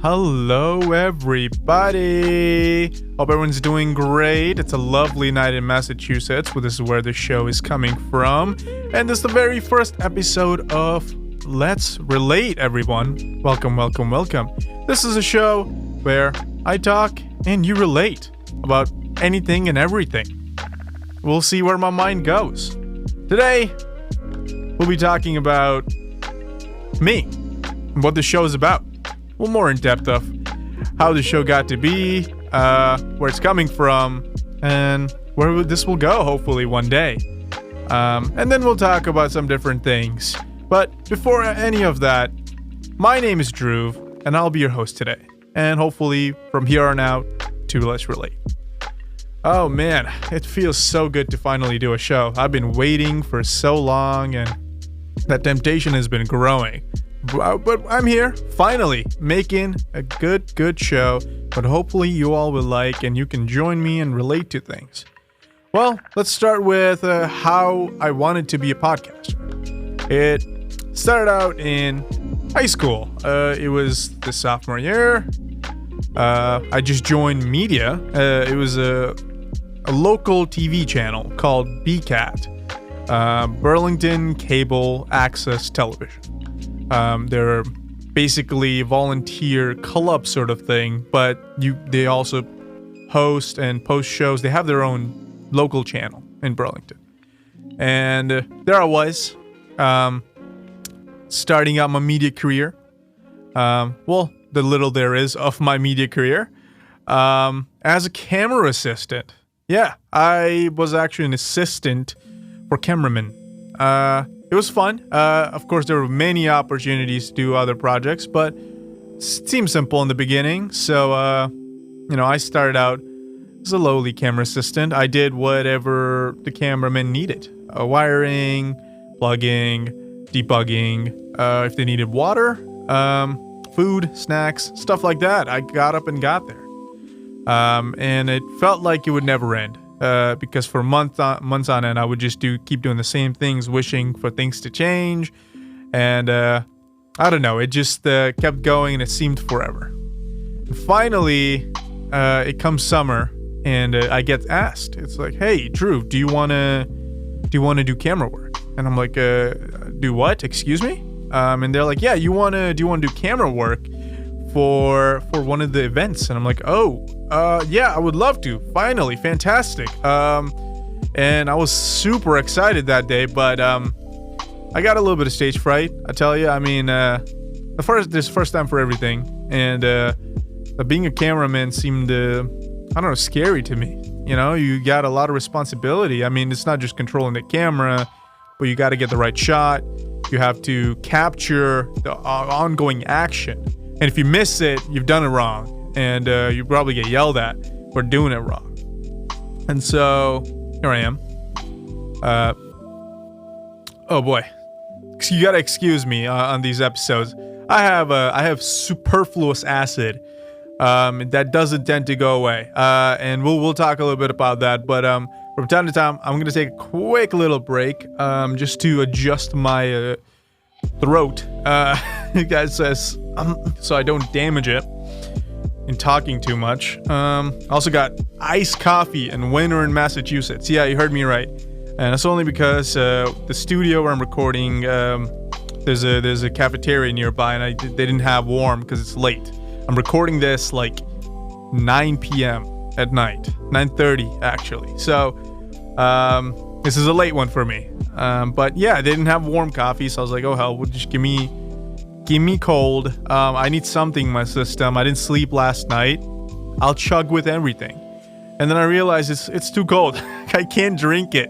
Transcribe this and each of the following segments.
Hello, everybody. Hope everyone's doing great. It's a lovely night in Massachusetts. Well, this is where the show is coming from. And this is the very first episode of Let's Relate, everyone. Welcome, welcome, welcome. This is a show where I talk and you relate about anything and everything. We'll see where my mind goes. Today, we'll be talking about me and what the show is about. Well, more in depth of how the show got to be, where it's coming from, and where this will go, hopefully, one day. And then we'll talk about some different things. But before any of that, my name is Drew, and I'll be your host today. And hopefully, from here on out, to Let's Relate. Oh man, it feels so good to finally do a show. I've been waiting for so long, and that temptation has been growing. But I'm here, finally, making a good show, but hopefully you all will like and you can join me and relate to things. Well, let's start with how I wanted to be a podcaster. It started out in high school. It was the sophomore year. I just joined media. It was a local TV channel called BCAT, Burlington Cable Access Television. They're basically volunteer club sort of thing, but they also host and post shows. They have their own local channel in Burlington. And there I was, starting out my media career. Well, the little there is of my media career. As a camera assistant. Yeah, I was actually an assistant for cameramen. It was fun. Of course, there were many opportunities to do other projects, but it seemed simple in the beginning. So, I started out as a lowly camera assistant. I did whatever the cameraman needed. Wiring, plugging, debugging. If they needed water, food, snacks, stuff like that. I got up and got there. And it felt like it would never end. Because for months on end, I would just keep doing the same things, wishing for things to change. And I don't know, it just kept going and it seemed forever. And finally, it comes summer and I get asked. It's like, hey, Drew, do you want to do camera work? And I'm like, do what? Excuse me? And they're like, yeah, do you want to do camera work for one of the events? And I'm like, yeah, I would love to. Finally, fantastic. And I was super excited that day, but I got a little bit of stage fright. I tell you, I mean, this first time for everything, and being a cameraman seemed, scary to me. You know, you got a lot of responsibility. I mean, it's not just controlling the camera, but you got to get the right shot. You have to capture the ongoing action, and if you miss it, you've done it wrong. And you probably get yelled at for doing it wrong. And so here I am. Oh boy, you gotta excuse me on these episodes. I have superfluous acid that doesn't tend to go away. And we'll talk a little bit about that. But from time to time, I'm gonna take a quick little break just to adjust my throat, guys, so I don't damage it in talking too much. Also got iced coffee in winter in Massachusetts. Yeah, you heard me right. And it's only because the studio where I'm recording, there's a cafeteria nearby, and they didn't have warm because it's late. I'm recording this like 9 p.m. at night, 9:30 actually. So this is a late one for me. But yeah, they didn't have warm coffee, so I was like, oh hell, well, just give me cold. I need something in my system. I didn't sleep last night. I'll chug with everything. And then I realized it's too cold. I can't drink it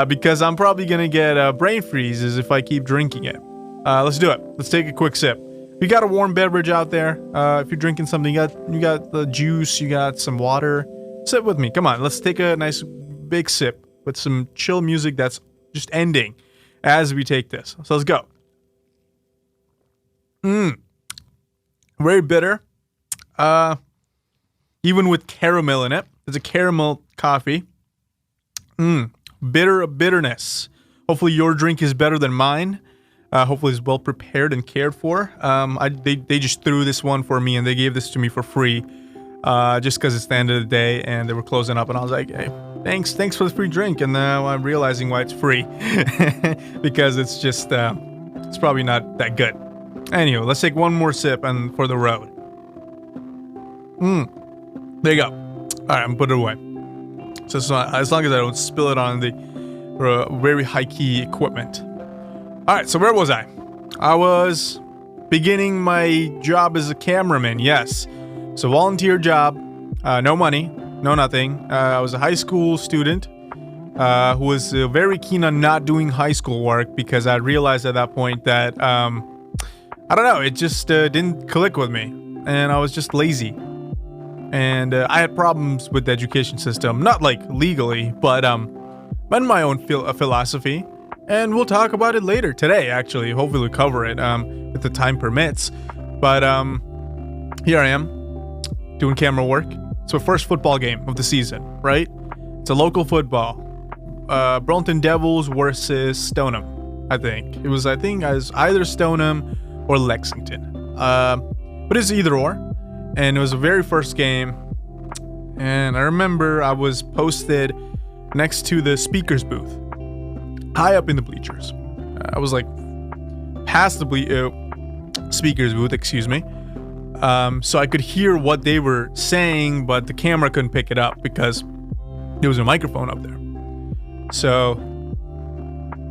because I'm probably gonna get brain freezes if I keep drinking it. Let's do it. Let's take a quick sip. We got a warm beverage out there. If you're drinking something, you got the juice, you got some water. Sit with me. Come on, let's take a nice big sip with some chill music that's just ending as we take this. So let's go. Very bitter. Even with caramel in it. It's a caramel coffee. Bitterness. Hopefully your drink is better than mine. Hopefully it's well prepared and cared for. They just threw this one for me, and they gave this to me for free, just because it's the end of the day and they were closing up, and I was like, hey, thanks for the free drink. And now I'm realizing why it's free, because it's just it's probably not that good. Anyway, let's take one more sip and for the road. There you go. All right, I'm put it away. So it's not, as long as I don't spill it on the very high key equipment. All right, so where was I? I was beginning my job as a cameraman. Yes, so volunteer job, no money, no nothing. I was a high school student who was very keen on not doing high school work, because I realized at that point that I don't know, it just didn't click with me, and I was just lazy. And I had problems with the education system, not like legally, but in my own philosophy. And we'll talk about it later today, actually. Hopefully we'll cover it if the time permits. But here I am, doing camera work. It's my first football game of the season, right? It's a local football. Burlington Devils versus Stoneham, I think. It was either Stoneham or Lexington. But it's either or. And it was the very first game. And I remember I was posted next to the speaker's booth, high up in the bleachers. I was like past the speaker's booth, excuse me. So I could hear what they were saying, but the camera couldn't pick it up because there was a microphone up there. So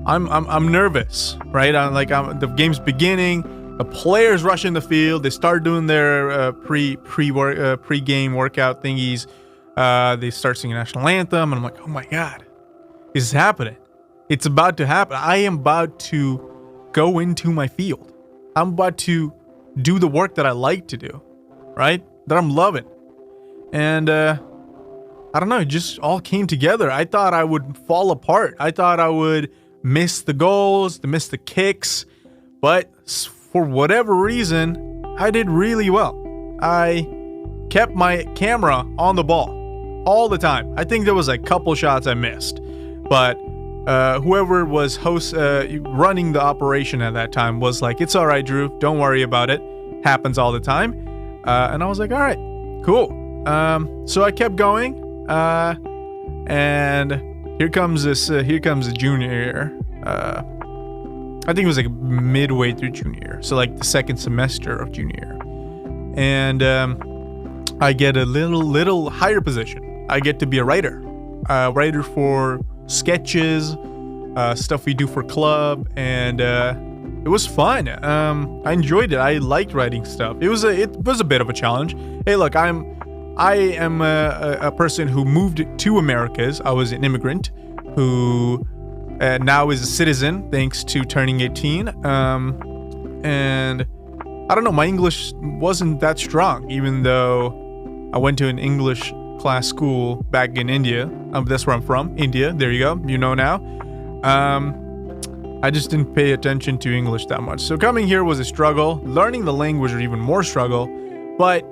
I'm nervous, right? The game's beginning. The players rush in the field. They start doing their pre-game workout thingies. They start singing national anthem, and I'm like, oh my god, this is happening. It's about to happen. I am about to go into my field. I'm about to do the work that I like to do, right? That I'm loving. And I don't know, it just all came together. I thought I would fall apart. I thought I would miss the goals, miss the kicks, but for whatever reason, I did really well. I kept my camera on the ball all the time. I think there was a couple shots I missed, but whoever was running the operation at that time was like, it's all right, Drew, don't worry about it. Happens all the time. And I was like, all right, cool. So I kept going, and here comes the junior year. I think it was like midway through junior year, so like the second semester of junior year, and I get a little higher position. I get to be a writer for sketches, stuff we do for club, and it was fun. I enjoyed it. I liked writing stuff. It was a bit of a challenge. Hey, look, I am a person who moved to Americas. I was an immigrant who now is a citizen thanks to turning 18. And I don't know, my English wasn't that strong, even though I went to an English class school back in India. That's where I'm from, India. There you go. You know now. I just didn't pay attention to English that much. So coming here was a struggle. Learning the language was even more struggle. But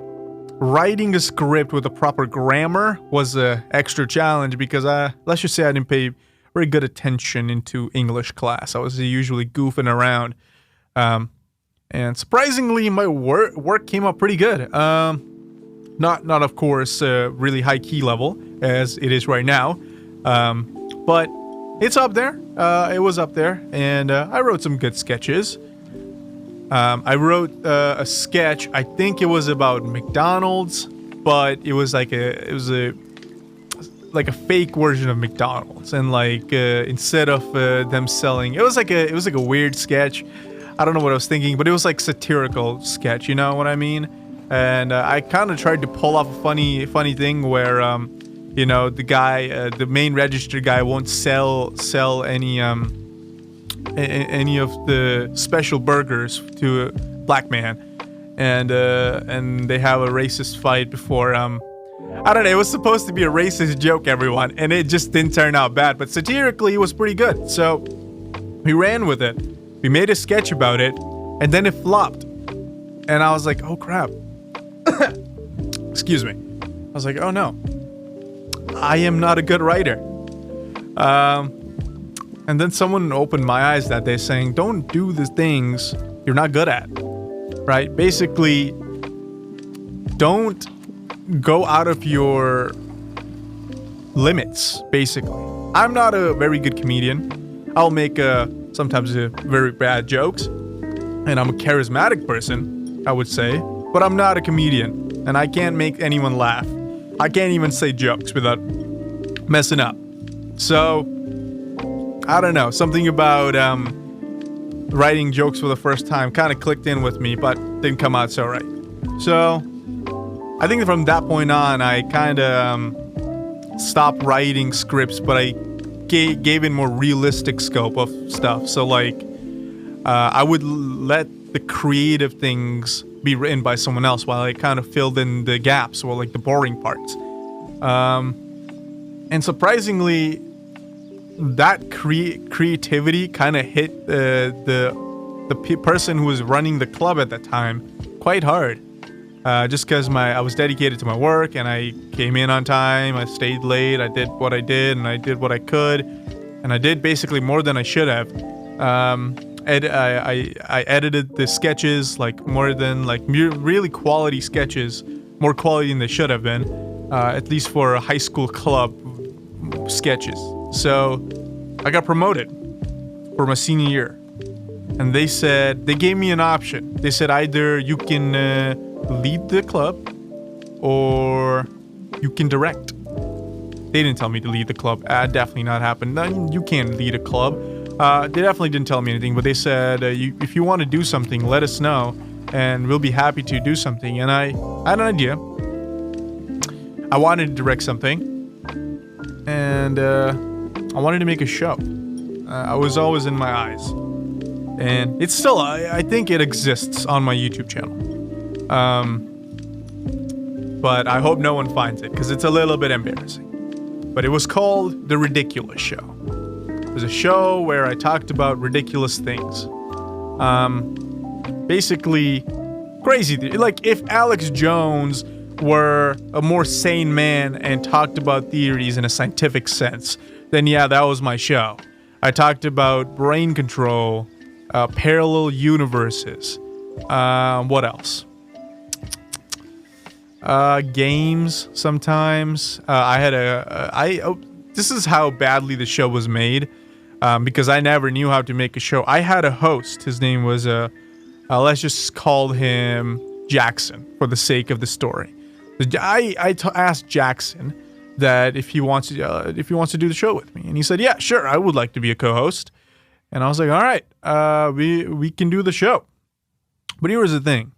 writing a script with a proper grammar was an extra challenge, because let's just say I didn't pay very good attention into English class. I was usually goofing around. And surprisingly, my work came up pretty good. Not of course really high key level as it is right now, but it's up there. It was up there, and I wrote some good sketches. I wrote a sketch. I think it was about McDonald's, but it was like a fake version of McDonald's, and like instead of them selling, it was like a weird sketch. I don't know what I was thinking, but it was like satirical sketch, you know what I mean? And I kind of tried to pull off a funny thing where the guy, the main register guy, won't sell any of the special burgers to a black man, and they have a racist fight before. I don't know. It was supposed to be a racist joke, everyone, and it just didn't turn out bad. But satirically, it was pretty good. So we ran with it. We made a sketch about it, and then it flopped. And I was like, oh crap. Excuse me. I was like, oh no. I am not a good writer. And And then someone opened my eyes that day saying, don't do the things you're not good at, right? Basically, don't go out of your limits, basically. I'm not a very good comedian. I'll make sometimes very bad jokes. And I'm a charismatic person, I would say. But I'm not a comedian. And I can't make anyone laugh. I can't even say jokes without messing up. So, I don't know. Something about writing jokes for the first time kind of clicked in with me, but didn't come out so right. So, I think from that point on, I kind of stopped writing scripts, but I gave it more realistic scope of stuff. So, like, I would let the creative things be written by someone else while I kind of filled in the gaps or like the boring parts. And surprisingly, that creativity kind of hit the person who was running the club at that time quite hard. Just because I was dedicated to my work and I came in on time, I stayed late, I did what I did, and I did what I could, and I did basically more than I should have. I edited the sketches like more than like really quality sketches, more quality than they should have been, at least for a high school club sketches. So I got promoted for my senior year, and they gave me an option. They said either you can lead the club or you can direct. They didn't tell me to lead the club. Definitely not happen. You can't lead a club. They definitely didn't tell me anything, but they said, if you want to do something, let us know, and we'll be happy to do something. And I had an idea. I wanted to direct something, and I wanted to make a show. I was always in my eyes. And it's still, I think it exists on my YouTube channel. But I hope no one finds it, because it's a little bit embarrassing. But it was called The Ridiculous Show. It was a show where I talked about ridiculous things. Basically, crazy. Like, if Alex Jones were a more sane man and talked about theories in a scientific sense, then yeah, that was my show. I talked about brain control, parallel universes. What else? Games sometimes. This is how badly the show was made, because I never knew how to make a show. I had a host. His name was let's just call him Jackson for the sake of the story. I asked Jackson that if he wants to do the show with me, and he said, "Yeah, sure, I would like to be a co-host." And I was like, "All right, we can do the show." But here was the thing: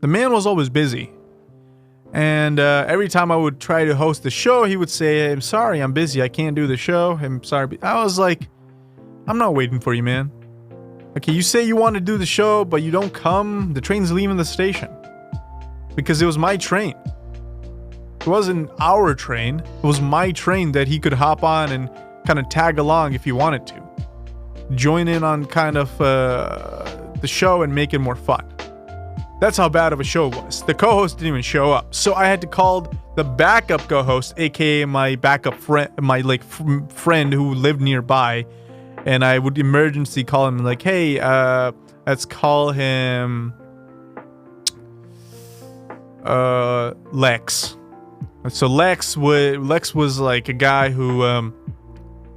the man was always busy. And every time I would try to host the show, he would say, "I'm sorry, I'm busy. I can't do the show. I'm sorry." I was like, "I'm not waiting for you, man. Okay, you say you want to do the show, but you don't come. The train's leaving the station." Because it was my train. It wasn't our train. It was my train that he could hop on and kind of tag along if he wanted to. Join in on kind of the show and make it more fun. That's how bad of a show it was. The co-host didn't even show up. So I had to call the backup co-host, aka my backup friend, my friend who lived nearby, and I would emergency call him like, "Hey, let's call him Lex." So Lex was like a guy who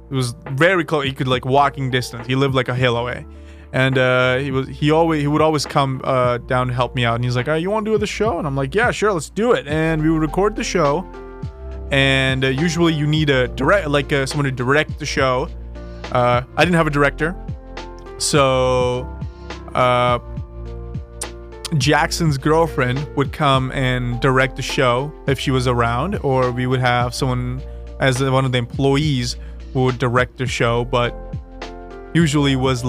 was very close. He could like walking distance. He lived like a hill away. And he would always come down to help me out, and he's like, "Oh, you want to do the show?" And I'm like, "Yeah, sure, let's do it." And we would record the show, and usually you need a someone to direct the show. I didn't have a director, so Jackson's girlfriend would come and direct the show if she was around, or we would have someone as one of the employees who would direct the show, but usually was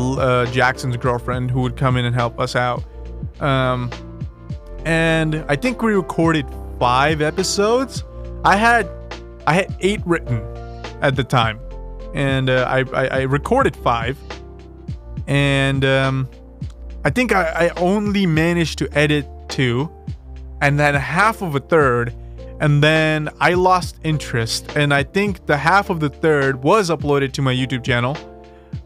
Jackson's girlfriend who would come in and help us out. And I think we recorded 5 episodes. I had 8 written at the time, and I recorded 5. And I think I only managed to edit 2, and then half of a third, and then I lost interest. And I think the half of the third was uploaded to my YouTube channel.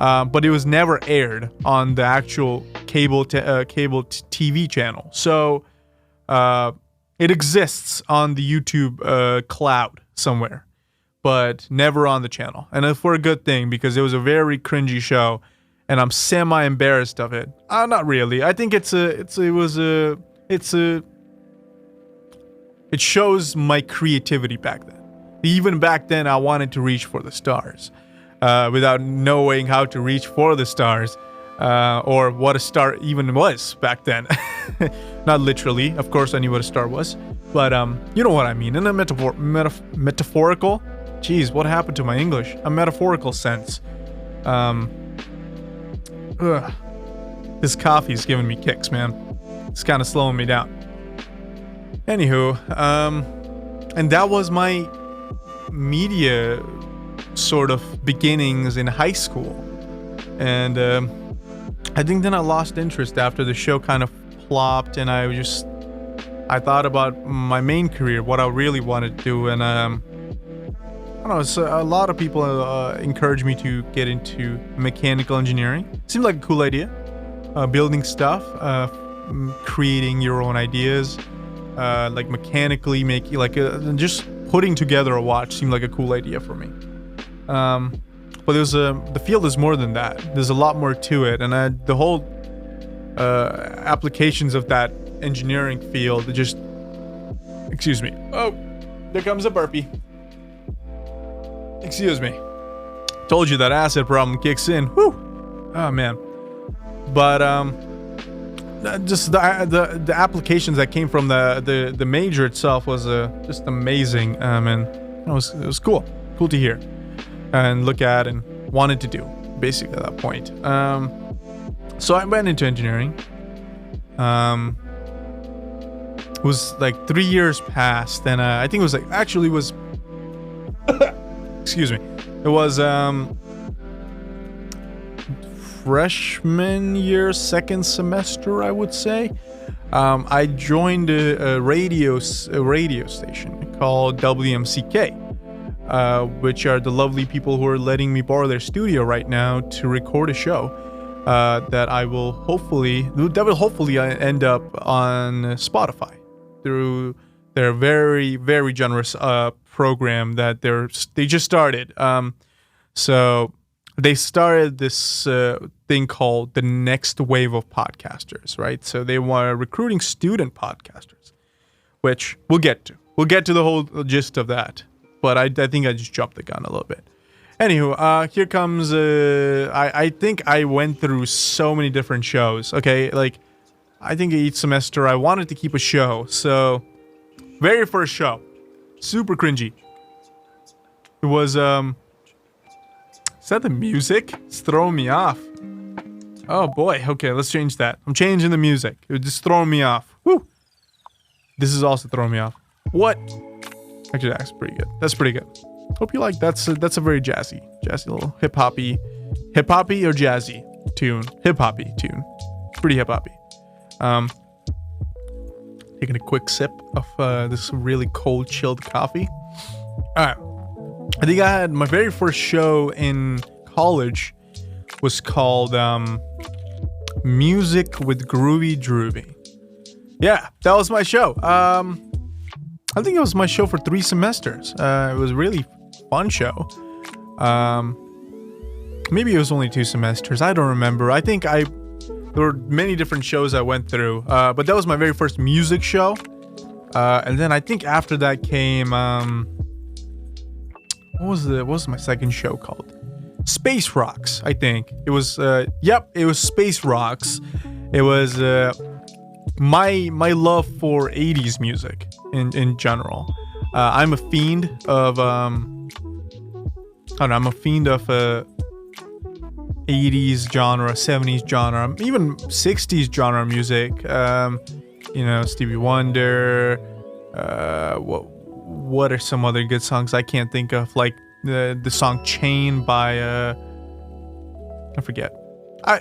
but it was never aired on the actual cable TV channel. So it exists on the YouTube cloud somewhere, but never on the channel. And for a good thing, because it was a very cringy show, and I'm semi-embarrassed of it. Not really. I think it shows my creativity back then. Even back then, I wanted to reach for the stars, without knowing how to reach for the stars, or what a star even was back then. Not literally, of course, I knew what a star was, but you know what I mean. In a metaphorical. Jeez, what happened to my English? A metaphorical sense. This coffee's giving me kicks, man. It's kind of slowing me down. Anywho, and that was my media sort of beginnings in high school. And I think then I lost interest after the show kind of flopped, and I thought about my main career, what I really wanted to do, and I don't know, a lot of people encouraged me to get into mechanical engineering. Seemed like a cool idea. Building stuff, creating your own ideas, like mechanically making, like just putting together a watch seemed like a cool idea for me. But the field is more than that. There's a lot more to it, and the whole applications of that engineering field, excuse me. Oh, there comes a burpee. Excuse me. Told you that acid problem kicks in. Woo! Oh man. But just the applications that came from the major itself was just amazing. And it was cool to hear and look at and wanted to do, basically at that point. So I went into engineering. It was like 3 years past, and I think it was excuse me. It was freshman year, second semester, I would say. I joined a radio station called WMCK, which are the lovely people who are letting me borrow their studio right now to record a show that will hopefully end up on Spotify through their very, very generous program that they just started. So they started this thing called the next wave of podcasters, right? So they were recruiting student podcasters, which we'll get to. We'll get to the whole gist of that. But I think I just jumped the gun a little bit. Anywho, here comes... I think I went through so many different shows, okay? Like, I think each semester I wanted to keep a show. So, very first show. Super cringy. It was, Is that the music? It's throwing me off. Oh boy, okay, let's change that. I'm changing the music. It was just throwing me off. Woo! This is also throwing me off. What? Actually, that's pretty good. That's pretty good. Hope you like. That's a very jazzy little hip-hoppy or jazzy tune. Hip-hoppy tune. Pretty hip-hoppy. Taking a quick sip of this really cold, chilled coffee. Alright. I think I had my very first show in college was called Music with Groovy Droovy. Yeah, that was my show. I think it was my show for 3 semesters. It was a really fun show. Maybe it was only 2 semesters. I don't remember. I think there were many different shows I went through. But that was my very first music show. And then I think after that came... What was my second show called? Space Rocks, I think. It was... it was Space Rocks. It was... my love for 80s music in general. I'm a fiend of I'm a fiend of 80s genre, 70s genre, even 60s genre music. Stevie Wonder. What are some other good songs I can't think of? Like the song "Chain" by I forget.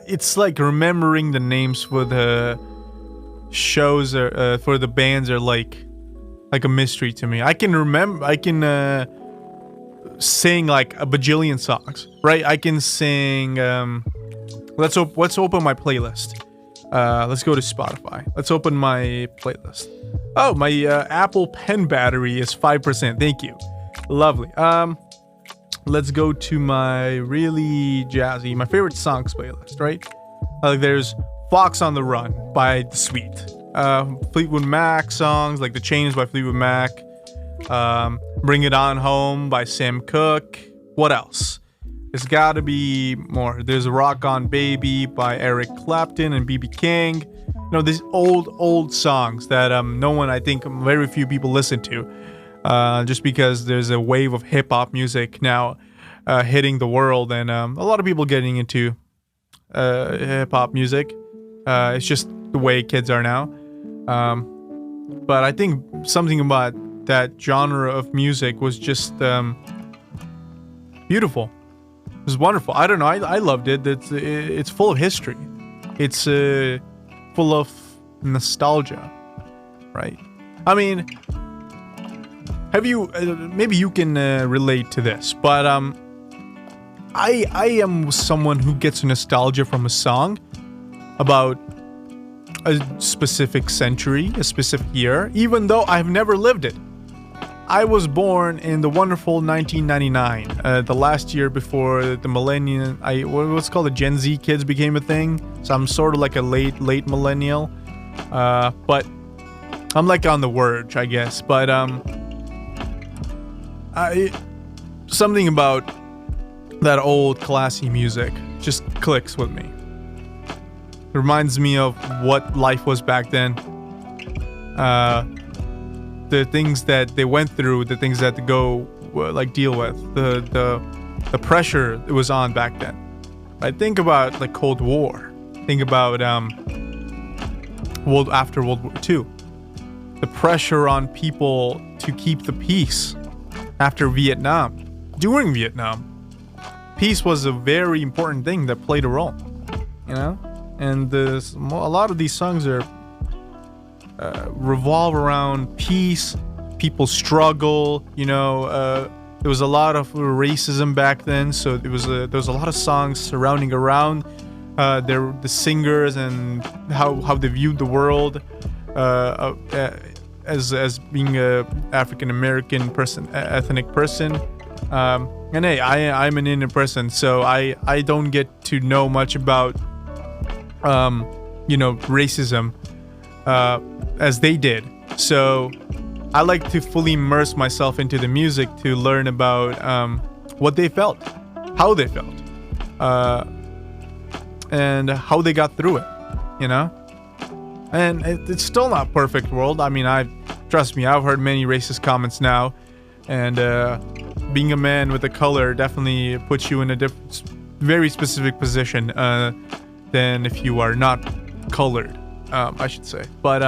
It's like remembering the names for the shows for the bands are like a mystery to me. I can sing like a bajillion songs, right? I can sing. Let's open my playlist. Let's go to Spotify. Let's open my playlist. Oh, my Apple Pen battery is 5%. Thank you. Lovely. Let's go to my really jazzy, my favorite songs playlist, right? Like there's Fox on the Run by The Sweet. Fleetwood Mac songs like The Chains by Fleetwood Mac. Bring It On Home by Sam Cooke. What else? There's gotta be more. There's Rock On Baby by Eric Clapton and B.B. King. You know, these old songs that no one, I think very few people listen to. Just because there's a wave of hip-hop music now hitting the world, and a lot of people getting into hip-hop music. It's just the way kids are now. But I think something about that genre of music was just beautiful. It was wonderful. I don't know. I loved it. It's full of history. It's full of nostalgia, right? I mean, have you? Maybe you can relate to this, but I am someone who gets nostalgia from a song about a specific century, a specific year, even though I've never lived it. I was born in the wonderful 1999, the last year before the millennium. What's called the Gen Z kids became a thing. So I'm sort of like a late millennial, but I'm like on the verge, I guess. But something about that old classy music just clicks with me. It reminds me of what life was back then. The things that they went through, the things that they go deal with, the pressure it was on back then. I think about like Cold War. Think about after World War II. The pressure on people to keep the peace after Vietnam. During Vietnam, peace was a very important thing that played a role. You know, and a lot of these songs are. Revolve around peace, people's struggle. You know, there was a lot of racism back then, so there was a lot of songs surrounding around the singers and how they viewed the world as being a African American person, ethnic person. And hey, I'm an Indian person, so I don't get to know much about racism. As they did. So I like to fully immerse myself into the music to learn about what they felt, how they felt, and how they got through it, you know? And it's still not perfect world. I mean, trust me, I've heard many racist comments now, and being a man with a color definitely puts you in a very specific position than if you are not colored. I should say. But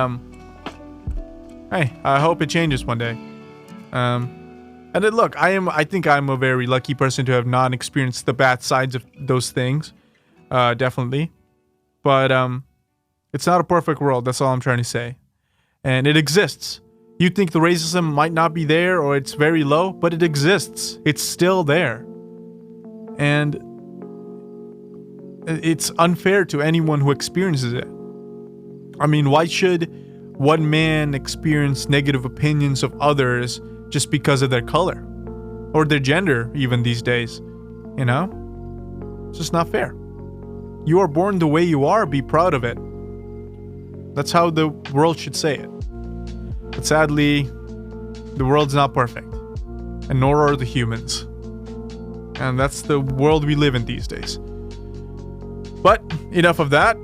hey, I hope it changes one day. And then look, I think I'm a very lucky person to have not experienced the bad sides of those things. Definitely. But it's not a perfect world, that's all I'm trying to say. And it exists. You think the racism might not be there or it's very low, but it exists. It's still there. And it's unfair to anyone who experiences it. I mean, why should one man experience negative opinions of others just because of their color? Or their gender, even these days? You know? It's just not fair. You are born the way you are, be proud of it. That's how the world should say it. But sadly, the world's not perfect. And nor are the humans. And that's the world we live in these days. But enough of that.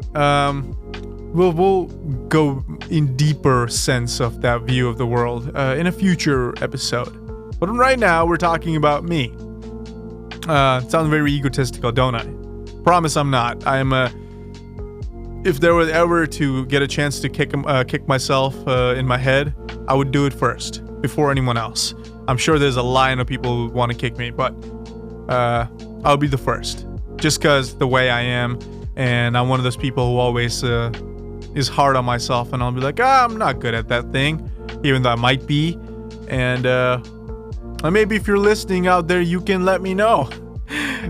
We'll go in deeper sense of that view of the world in a future episode. But right now, we're talking about me. It sounds very egotistical, don't I? Promise I'm not. If there was ever to get a chance to kick myself in my head, I would do it first, before anyone else. I'm sure there's a line of people who want to kick me, but I'll be the first. Just because the way I am, and I'm one of those people who always is hard on myself, and I'll be like, I'm not good at that thing, even though I might be. And And maybe if you're listening out there, you can let me know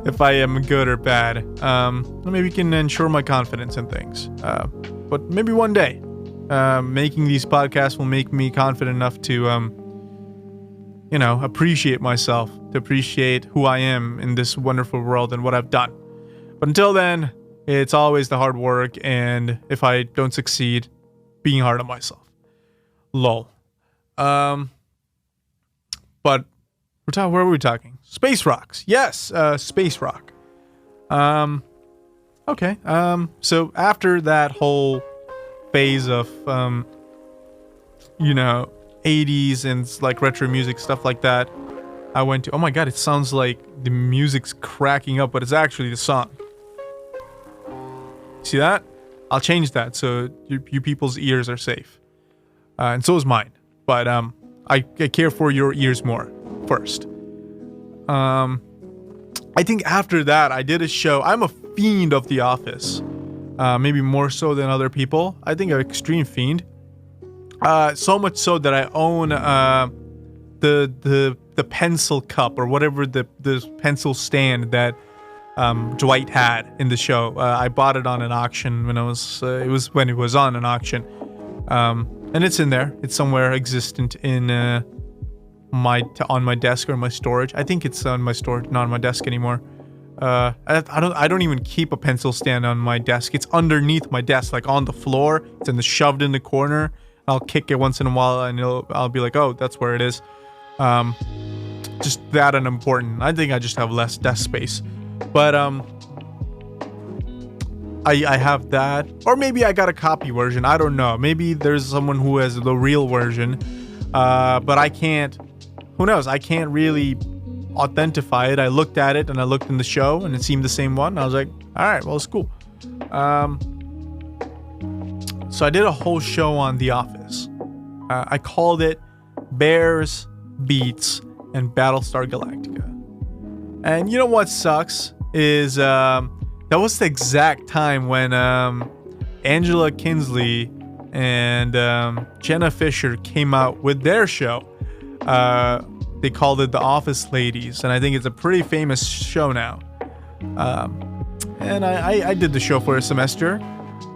if I am good or bad. Maybe you can ensure my confidence in things. But maybe one day, making these podcasts will make me confident enough to, appreciate myself, to appreciate who I am in this wonderful world and what I've done. But until then, it's always the hard work, and if I don't succeed, being hard on myself. Lol. But where were we talking? Space rocks. Yes, space rock. Okay. So after that whole phase of, 80s and like retro music, stuff like that, I went to, oh my god, it sounds like the music's cracking up, but it's actually the song. See that? I'll change that so you people's ears are safe. And so is mine. But I care for your ears more first. I think after that, I did a show. I'm a fiend of The Office. Maybe more so than other people. I think an extreme fiend. So much so that I own the pencil cup or whatever the pencil stand that Dwight had in the show. I bought it on an auction when it was on an auction. And it's in there. It's somewhere existent in on my desk or my storage. I think it's on my storage, not on my desk anymore. I don't even keep a pencil stand on my desk. It's underneath my desk, like on the floor. It's shoved in the corner. I'll kick it once in a while, and I'll be like, oh, that's where it is. Just that unimportant. I think I just have less desk space. But I have that, or maybe I got a copy version. I don't know. Maybe there's someone who has the real version, but I can't. Who knows? I can't really authentify it. I looked at it and I looked in the show, and it seemed the same one. I was like, all right, well, it's cool. So I did a whole show on The Office. I called it Bears, Beats, and Battlestar Galactica. And you know what sucks is that was the exact time when Angela Kinsley and Jenna Fisher came out with their show. They called it The Office Ladies, and I think it's a pretty famous show now. And I did the show for a semester.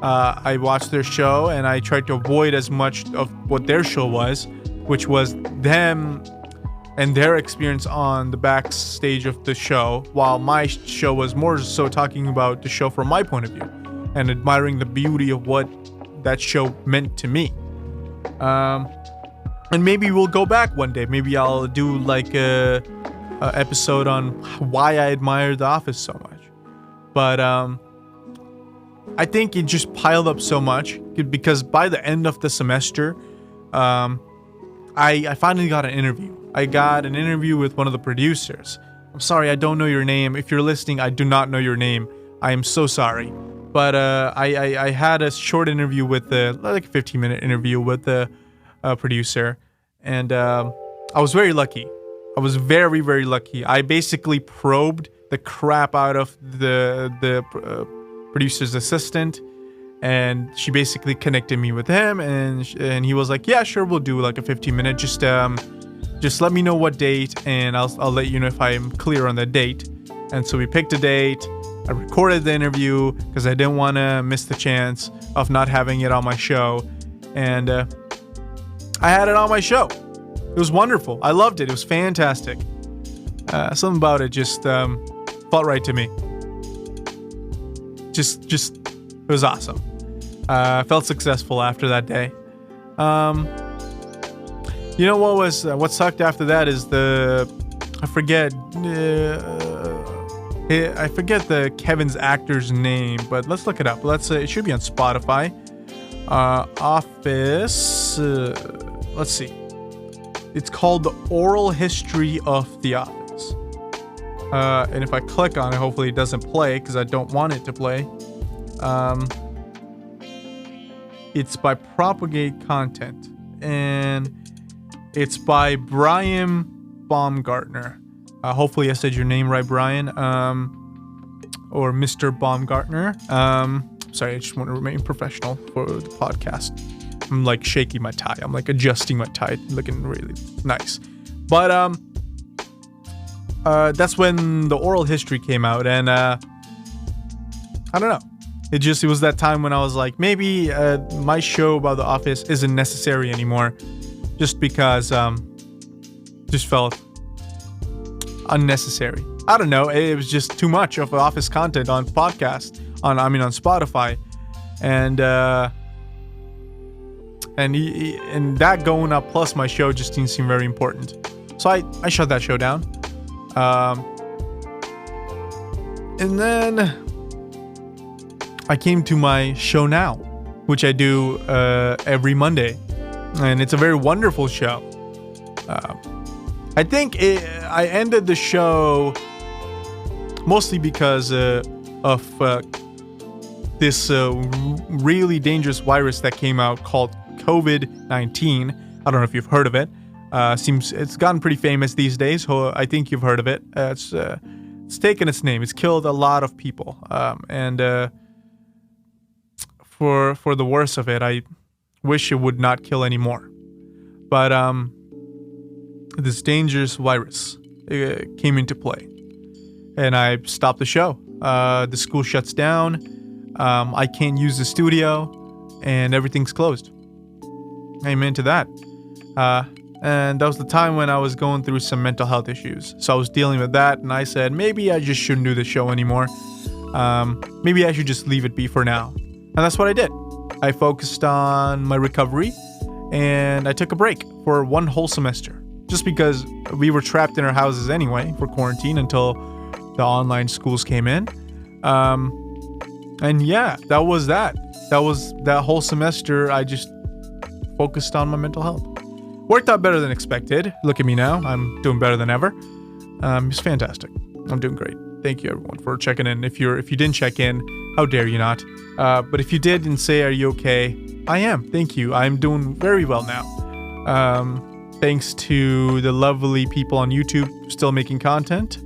I watched their show, and I tried to avoid as much of what their show was, which was them and their experience on the backstage of the show, while my show was more so talking about the show from my point of view and admiring the beauty of what that show meant to me. And maybe we'll go back one day. Maybe I'll do like a episode on why I admire The Office so much. But I think it just piled up so much because by the end of the semester, I finally got an interview. I got an interview with one of the producers. I'm sorry, I don't know your name. If you're listening, I do not know your name. I am so sorry. But I had a short interview with like a 15-minute interview with the producer, and I was very lucky. I was very, very lucky. I basically probed the crap out of the producer's assistant, and she basically connected me with him, and he was like, yeah, sure, we'll do like a 15-minute. Just let me know what date, and I'll let you know if I am clear on the date. And so we picked a date. I recorded the interview because I didn't want to miss the chance of not having it on my show, and I had it on my show. It was wonderful. I loved it. It was fantastic. Something about it just felt right to me. Just it was awesome. I felt successful after that day. You know what sucked after that is I forget the Kevin's actor's name, but let's look it up. It should be on Spotify. Office. Let's see. It's called The Oral History of The Office. And if I click on it, hopefully it doesn't play because I don't want it to play. It's by Propagate Content, and it's by Brian Baumgartner. Hopefully I said your name right, Brian. Or Mr. Baumgartner. Sorry, I just want to remain professional for the podcast. I'm like shaking my tie. I'm like adjusting my tie, looking really nice. But that's when the oral history came out, and I don't know. It was that time when I was like, maybe my show about The Office isn't necessary anymore, just because just felt unnecessary. I don't know. It was just too much of Office content on podcast, on Spotify, and that going up plus my show just didn't seem very important. So I shut that show down. And then I came to my show now, which I do every Monday, and it's a very wonderful show. I think I ended the show mostly because of this really dangerous virus that came out called COVID-19. I don't know if you've heard of it. Seems it's gotten pretty famous these days. So I think you've heard of it. It's taken its name. It's killed a lot of people. And for the worst of it, I wish it would not kill anymore. But this dangerous virus came into play, and I stopped the show. The school shuts down. I can't use the studio, and everything's closed. Amen to that. And that was the time when I was going through some mental health issues. So I was dealing with that, and I said, maybe I just shouldn't do the show anymore. Maybe I should just leave it be for now. And that's what I did. I focused on my recovery, and I took a break for one whole semester. Just because we were trapped in our houses anyway for quarantine until the online schools came in. And yeah, that was that. That was that whole semester. I just focused on my mental health. Worked out better than expected. Look at me now. I'm doing better than ever. It's fantastic. I'm doing great. Thank you everyone for checking in. If you didn't check in, how dare you not? But if you did and say, are you okay? I am. Thank you. I'm doing very well now. Thanks to the lovely people on YouTube still making content.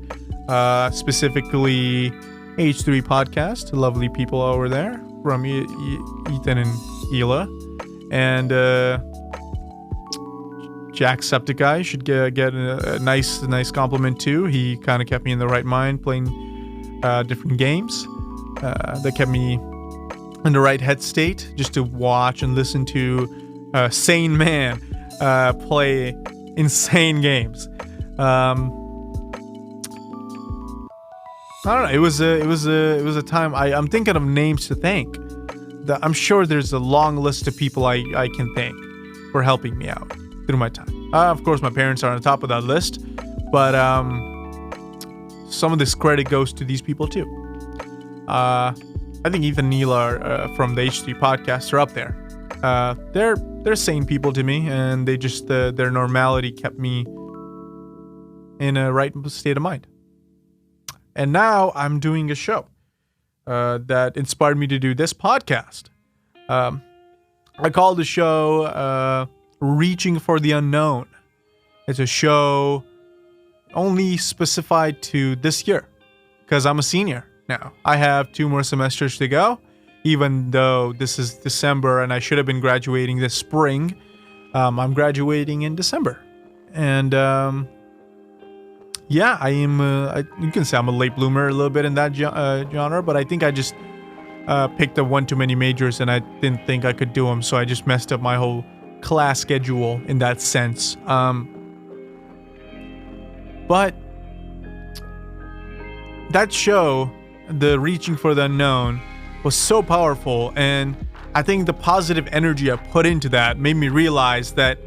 Specifically H3 Podcast. Lovely people over there from Ethan and Hila. And Jacksepticeye should get a nice compliment too. He kind of kept me in the right mind playing different games. That kept me in the right head state just to watch and listen to a sane man play insane games. I don't know. It was a time. I'm thinking of names to thank. I'm sure there's a long list of people I can thank for helping me out through my time. Of course, my parents are on the top of that list, but some of this credit goes to these people too. I think Ethan and Neela from the H3 podcast are up there. They're sane people to me, and they just their normality kept me in a right state of mind. And now I'm doing a show that inspired me to do this podcast. I call the show Reaching for the Unknown. It's a show only specified to this year because I'm a senior now. I have 2 more semesters to go, even though this is December and I should have been graduating this spring. I'm graduating in December. And yeah, I am. You can say I'm a late bloomer a little bit in that genre, but I think I just picked up one too many majors and I didn't think I could do them, so I just messed up my whole class schedule in that sense. But that show, the Reaching for the Unknown, was so powerful, and I think the positive energy I put into that made me realize that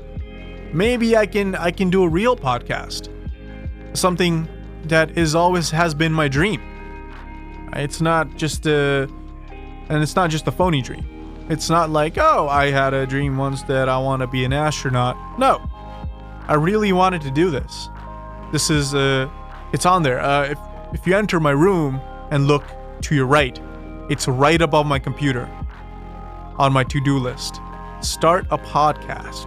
maybe I can do a real podcast. Something that always has been my dream. It's not just a phony dream. It's not like, oh, I had a dream once that I want to be an astronaut. No, I really wanted to do this. This is it's on there. If you enter my room and look to your right, it's right above my computer on my to-do list. Start a podcast.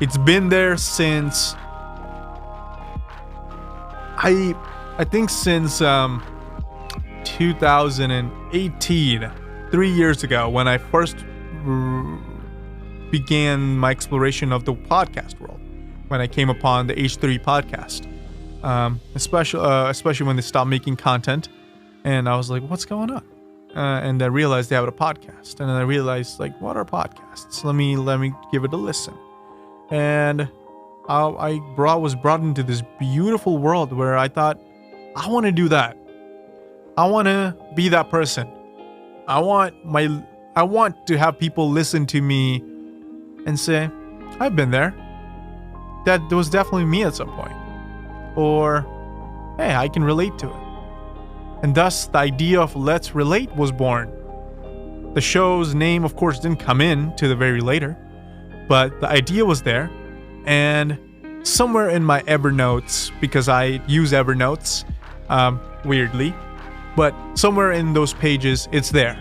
It's been there since I think since 2018, 3 years ago, when I first began my exploration of the podcast world, when I came upon the H3 podcast. especially when they stopped making content. And I was like, what's going on? And I realized they have a podcast. And then I realized, like, what are podcasts? Let me give it a listen. And I was brought into this beautiful world where I thought, I want to do that. I want to be that person. I want to have people listen to me and say, I've been there. That was definitely me at some point. Or, hey, I can relate to it. And thus, the idea of Let's Relate was born. The show's name, of course, didn't come in to the very later, but the idea was there. And somewhere in my Evernotes, because I use Evernotes, weirdly, but somewhere in those pages, it's there.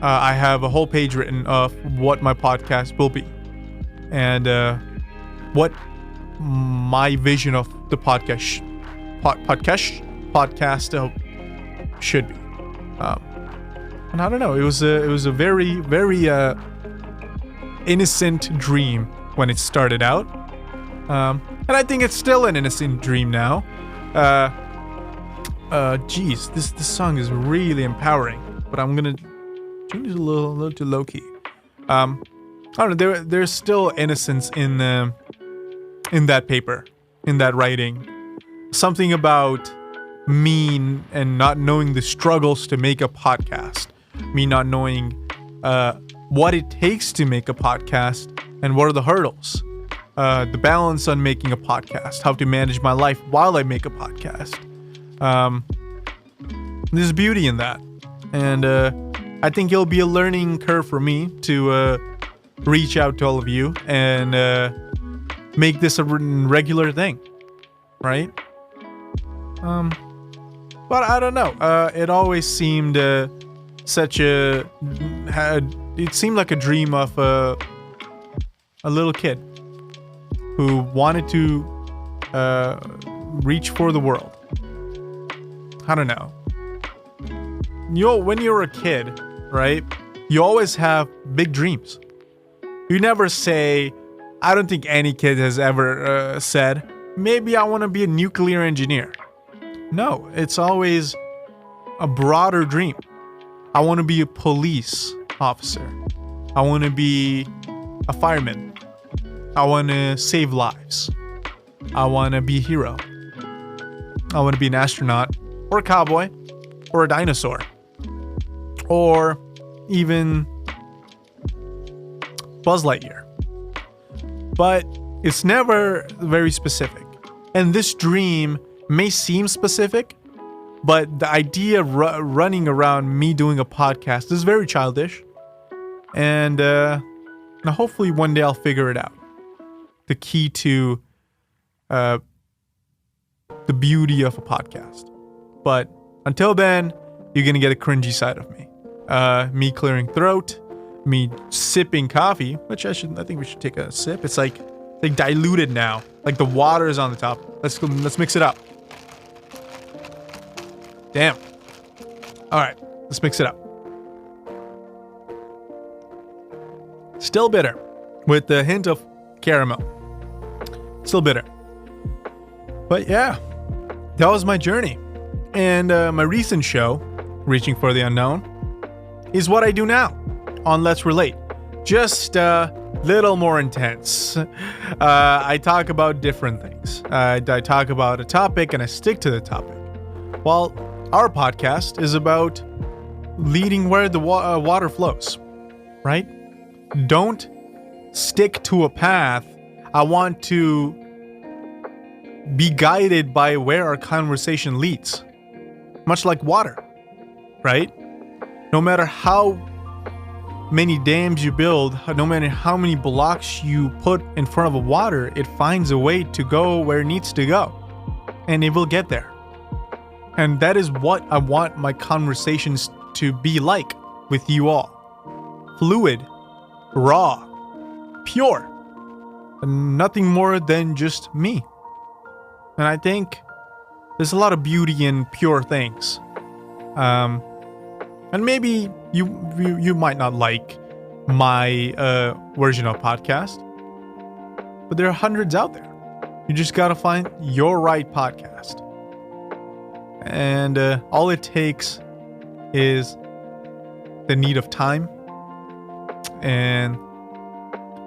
I have a whole page written of what my podcast will be, and what my vision of the podcast should be. And I don't know. It was a very, very innocent dream when it started out, and I think it's still an innocent dream now. This song is really empowering, but I'm gonna tune it a little too low key. I don't know. There's still innocence in that paper, in that writing. Something about me and not knowing the struggles to make a podcast. Me not knowing what it takes to make a podcast and what are the hurdles. The balance on making a podcast. How to manage my life while I make a podcast. There's beauty in that. And I think it'll be a learning curve for me to reach out to all of you and make this a regular thing, right? But I don't know. It always seemed it seemed like a dream of a little kid who wanted to reach for the world. I don't know. When you're a kid, right? You always have big dreams. You never say, I don't think any kid has ever said, maybe I want to be a nuclear engineer. No, it's always a broader dream. I want to be a police officer. I want to be a fireman. I want to save lives. I want to be a hero. I want to be an astronaut, or a cowboy, or a dinosaur, or even Buzz Lightyear. But it's never very specific. And this dream may seem specific, but the idea running around me doing a podcast is very childish. And now hopefully one day I'll figure it out. The key to the beauty of a podcast. But until then, you're going to get a cringy side of me. Me clearing throat, me sipping coffee, which I think we should take a sip. It's like diluted now. Like the water is on the top. Let's mix it up. Damn. All right, let's mix it up. Still bitter, with the hint of caramel. Still bitter. But yeah, that was my journey. And my recent show, Reaching for the Unknown, is what I do now on Let's Relate. Just a little more intense. I talk about different things. I talk about a topic and I stick to the topic. While our podcast is about leading where the water flows, right? Don't stick to a path. I want to be guided by where our conversation leads. Much like water, right? No matter how many dams you build, no matter how many blocks you put in front of a water, it finds a way to go where it needs to go. And it will get there. And that is what I want my conversations to be like with you all. Fluid, raw, pure, and nothing more than just me. And I think there's a lot of beauty in pure things. And maybe you might not like my version of podcast, but there are hundreds out there. You just gotta find your right podcast. And all it takes is the need of time and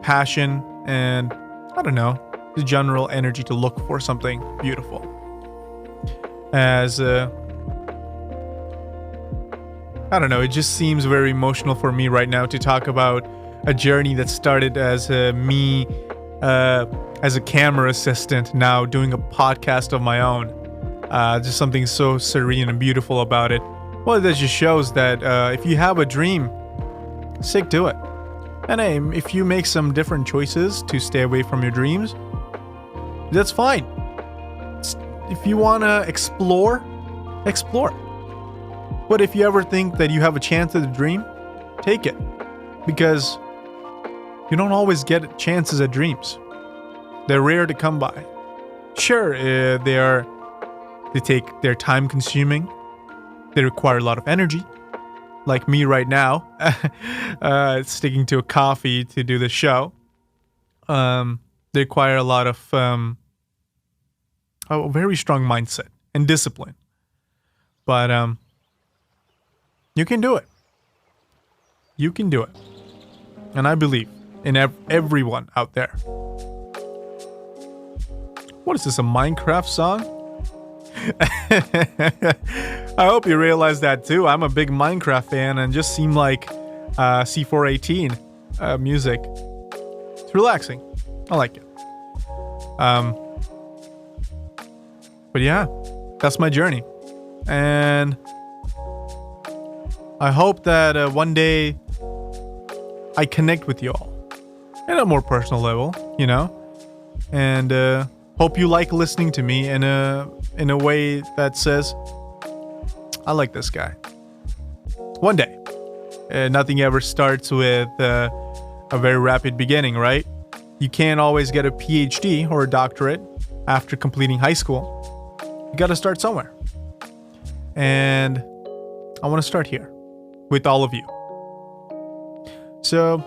passion and, I don't know, the general energy to look for something beautiful. As I don't know, it just seems very emotional for me right now to talk about a journey that started as me as a camera assistant, now doing a podcast of my own. Just something so serene and beautiful about it. Well, that just shows that if you have a dream, stick to it. And hey, if you make some different choices to stay away from your dreams, that's fine. If you want to explore. But if you ever think that you have a chance at a dream, take it. Because you don't always get chances at dreams. They're rare to come by. Sure, they're time consuming. They require a lot of energy. Like me right now, sticking to a coffee to do the show. They require a lot of a very strong mindset and discipline. But you can do it. You can do it. And I believe in everyone out there. What is this, a Minecraft song? I hope you realize that too. I'm a big Minecraft fan and just seem like C418 music. It's relaxing. I like it. But yeah, that's my journey. And I hope that one day I connect with you all at a more personal level, you know? And hope you like listening to me in a way that says, I like this guy. One day. Nothing ever starts with a very rapid beginning, right? You can't always get a PhD or a doctorate after completing high school. You gotta start somewhere. And I want to start here with all of you. So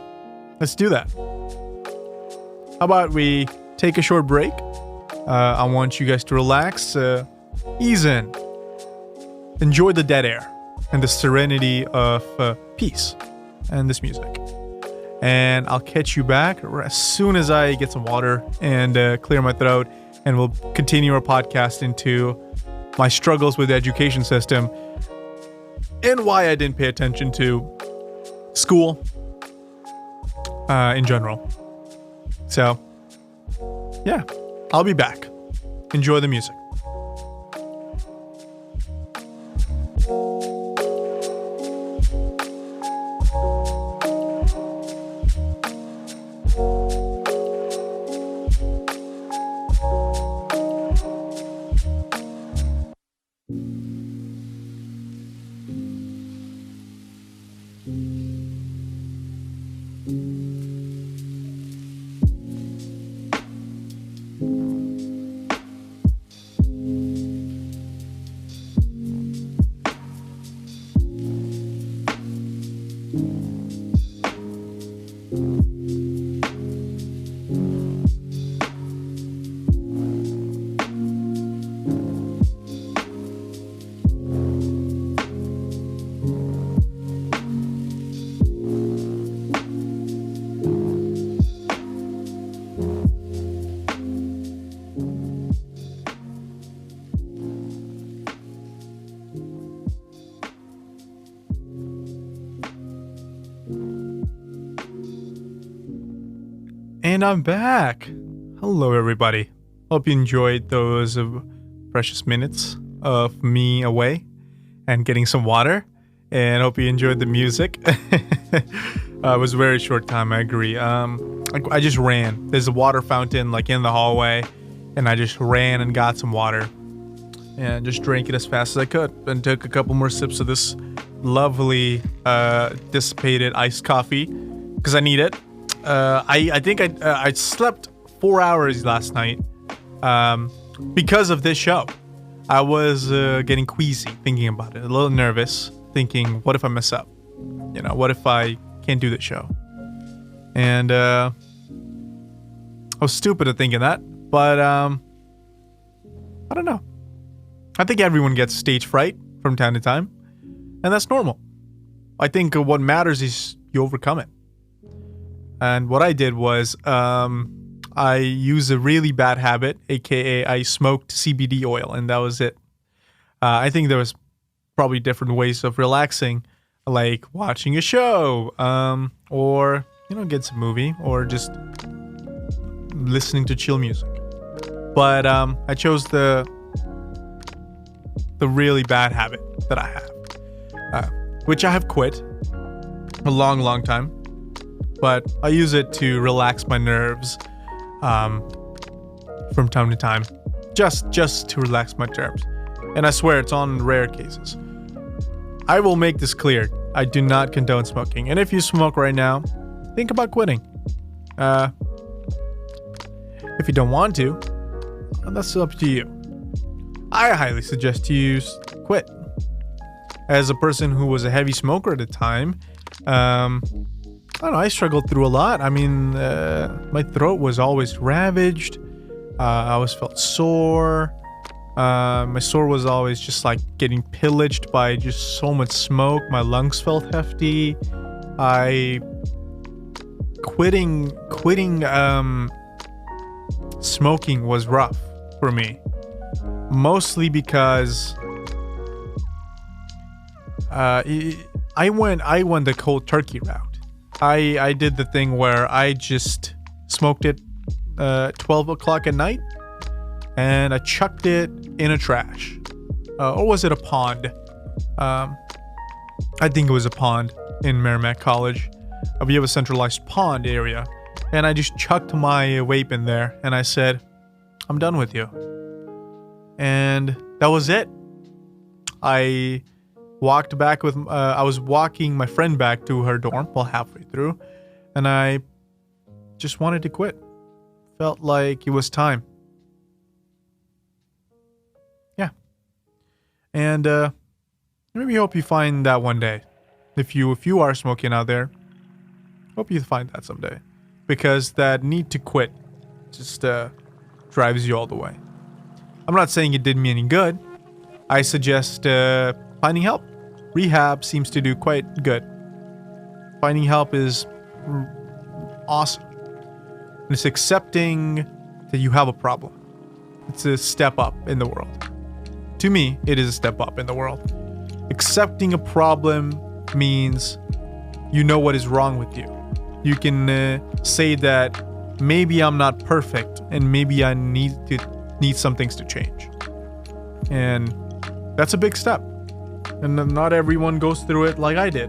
let's do that. How about we take a short break? I want you guys to relax, ease in, enjoy the dead air and the serenity of peace and this music. And I'll catch you back as soon as I get some water and clear my throat, and we'll continue our podcast into my struggles with the education system and why I didn't pay attention to school in general. So, yeah, I'll be back. Enjoy the music. And I'm back. Hello, everybody. Hope you enjoyed those precious minutes of me away and getting some water. And hope you enjoyed the music. It was a very short time, I agree. I just ran. There's a water fountain like in the hallway, and I just ran and got some water and just drank it as fast as I could and took a couple more sips of this lovely dissipated iced coffee because I need it. I think I slept 4 hours last night because of this show. I was getting queasy thinking about it, a little nervous, thinking, what if I mess up? You know, what if I can't do the show? And I was stupid at thinking that, but I don't know. I think everyone gets stage fright from time to time, and that's normal. I think what matters is you overcome it. And what I did was I used a really bad habit, aka I smoked CBD oil, and that was it. I think there was probably different ways of relaxing, like watching a show, or get some movie, or just listening to chill music. But I chose the really bad habit that I have, which I have quit a long time. But I use it to relax my nerves from time to time, just to relax my nerves. And I swear it's on rare cases. I will make this clear. I do not condone smoking. And if you smoke right now, think about quitting. If you don't want to, that's up to you. I highly suggest you quit. As a person who was a heavy smoker at the time, I don't know, I struggled through a lot. I mean, my throat was always ravaged. I always felt sore. My sore was always just like getting pillaged by just so much smoke. My lungs felt hefty. Quitting smoking was rough for me. Mostly because I went the cold turkey route. I did the thing where I just smoked it 12 o'clock at night, and I chucked it in a trash. Or was it a pond? I think it was a pond in Merrimack College. We have a centralized pond area. And I just chucked my vape in there, and I said, I'm done with you. And that was it. I walked back with, I was walking my friend back to her dorm, well, halfway through, and I just wanted to quit. Felt like it was time. Yeah. And maybe hope you find that one day. If you are smoking out there, hope you find that someday. Because that need to quit just drives you all the way. I'm not saying it did me any good. I suggest finding help. Rehab seems to do quite good. Finding help is awesome. And it's accepting that you have a problem. It's a step up in the world. To me, it is a step up in the world. Accepting a problem means you know what is wrong with you. You can say that maybe I'm not perfect and maybe I need some things to change. And that's a big step. And not everyone goes through it like I did.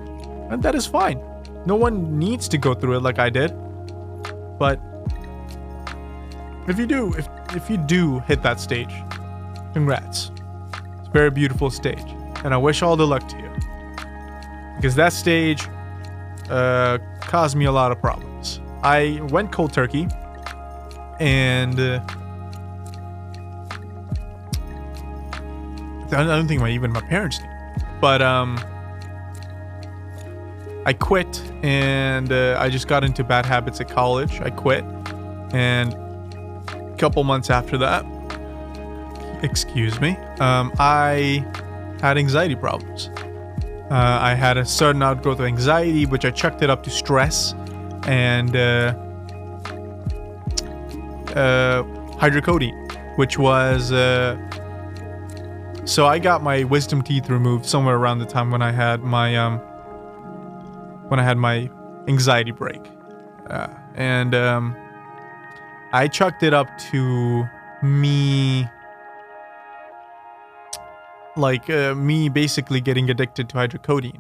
And that is fine. No one needs to go through it like I did. But if you do hit that stage, congrats. It's a very beautiful stage. And I wish all the luck to you. Because that stage caused me a lot of problems. I went cold turkey, and I don't think even my parents knew. But I quit, and I just got into bad habits at college. I quit, and a couple months after that, I had anxiety problems. I had a sudden outgrowth of anxiety, which I chucked it up to stress and hydrocodone, which was so I got my wisdom teeth removed somewhere around the time when I had my anxiety break, and I chucked it up to me. Me basically getting addicted to hydrocodone,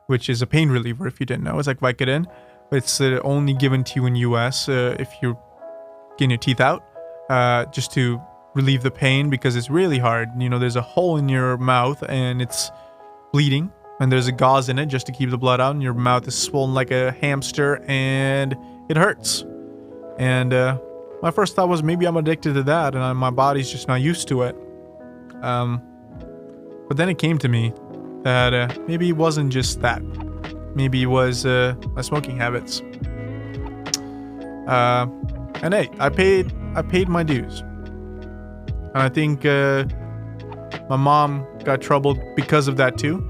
which is a pain reliever if you didn't know. It's like Vicodin. It's only given to you in US if you're getting your teeth out, just to relieve the pain because it's really hard. There's a hole in your mouth and it's bleeding, and there's a gauze in it just to keep the blood out, and your mouth is swollen like a hamster and it hurts. And my first thought was maybe I'm addicted to that and my body's just not used to it. But then it came to me that maybe it wasn't just that. Maybe it was my smoking habits. And hey, I paid my dues. And I think my mom got troubled because of that too.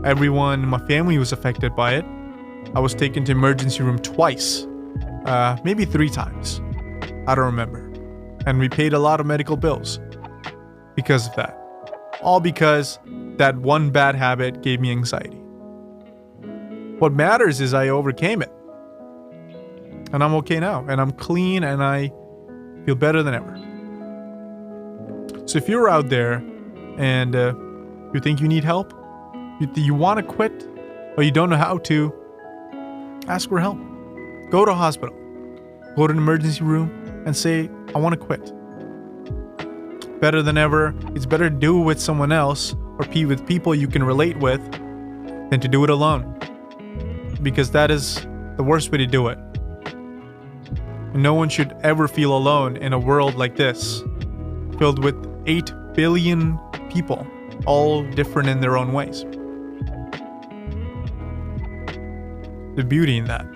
Everyone in my family was affected by it. I was taken to emergency room twice, maybe 3 times. I don't remember. And we paid a lot of medical bills because of that. All because that one bad habit gave me anxiety. What matters is I overcame it. And I'm okay now. And I'm clean and I feel better than ever. So if you're out there and you think you need help, you want to quit, or you don't know how to, ask for help. Go to a hospital. Go to an emergency room and say, I want to quit. Better than ever. It's better to do it with someone else or with people you can relate with than to do it alone. Because that is the worst way to do it. And no one should ever feel alone in a world like this, filled with 8 billion people, all different in their own ways. The beauty in that.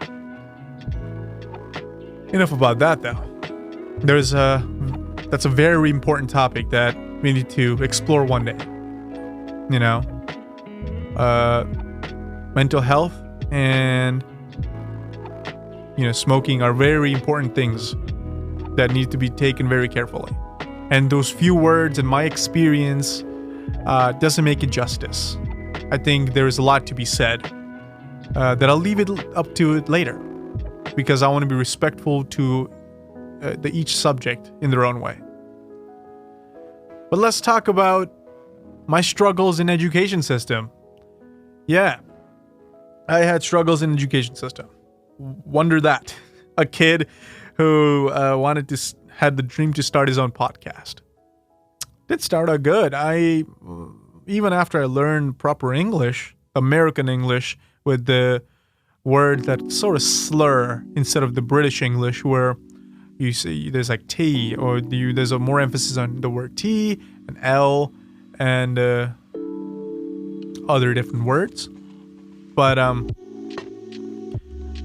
Enough about that, though. That's a very important topic that we need to explore one day. You know, mental health and, smoking are very important things that need to be taken very carefully. And those few words, in my experience, doesn't make it justice. I think there is a lot to be said that I'll leave it up to it later, because I want to be respectful to each subject in their own way. But let's talk about my struggles in education system. Yeah, I had struggles in education system. Wonder that. A kid who had the dream to start his own podcast. Did start out good. Even after I learned proper English, American English, with the word that sort of slur instead of the British English, where you see there's like T, or there's a more emphasis on the word T and L and other different words. But I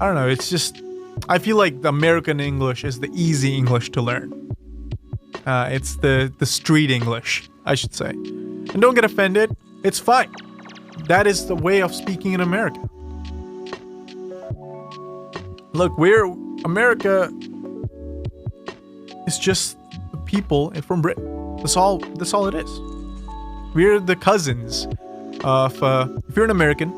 don't know. It's just, I feel like the American English is the easy English to learn. It's the street English, I should say. And don't get offended. It's fine. That is the way of speaking in America. Look, America is just the people from Britain. That's all it is. We're the cousins of, if you're an American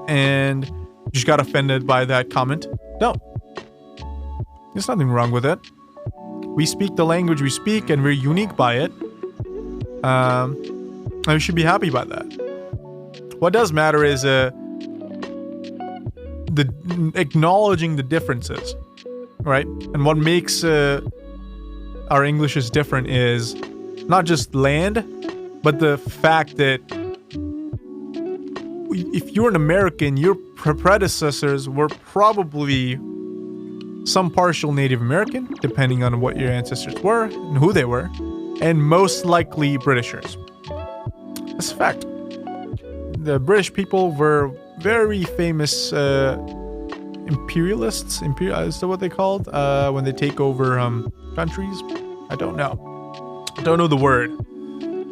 and you just got offended by that comment, don't. There's nothing wrong with it. We speak the language we speak and we're unique by it. And we should be happy about that. What does matter is acknowledging the differences, right? And what makes our English is different is not just land, but the fact that if you're an American, your predecessors were probably some partial Native American, depending on what your ancestors were and who they were, and most likely Britishers. That's a fact. The British people were very famous imperialists. Is that what they called? When they take over countries? I don't know. I don't know the word.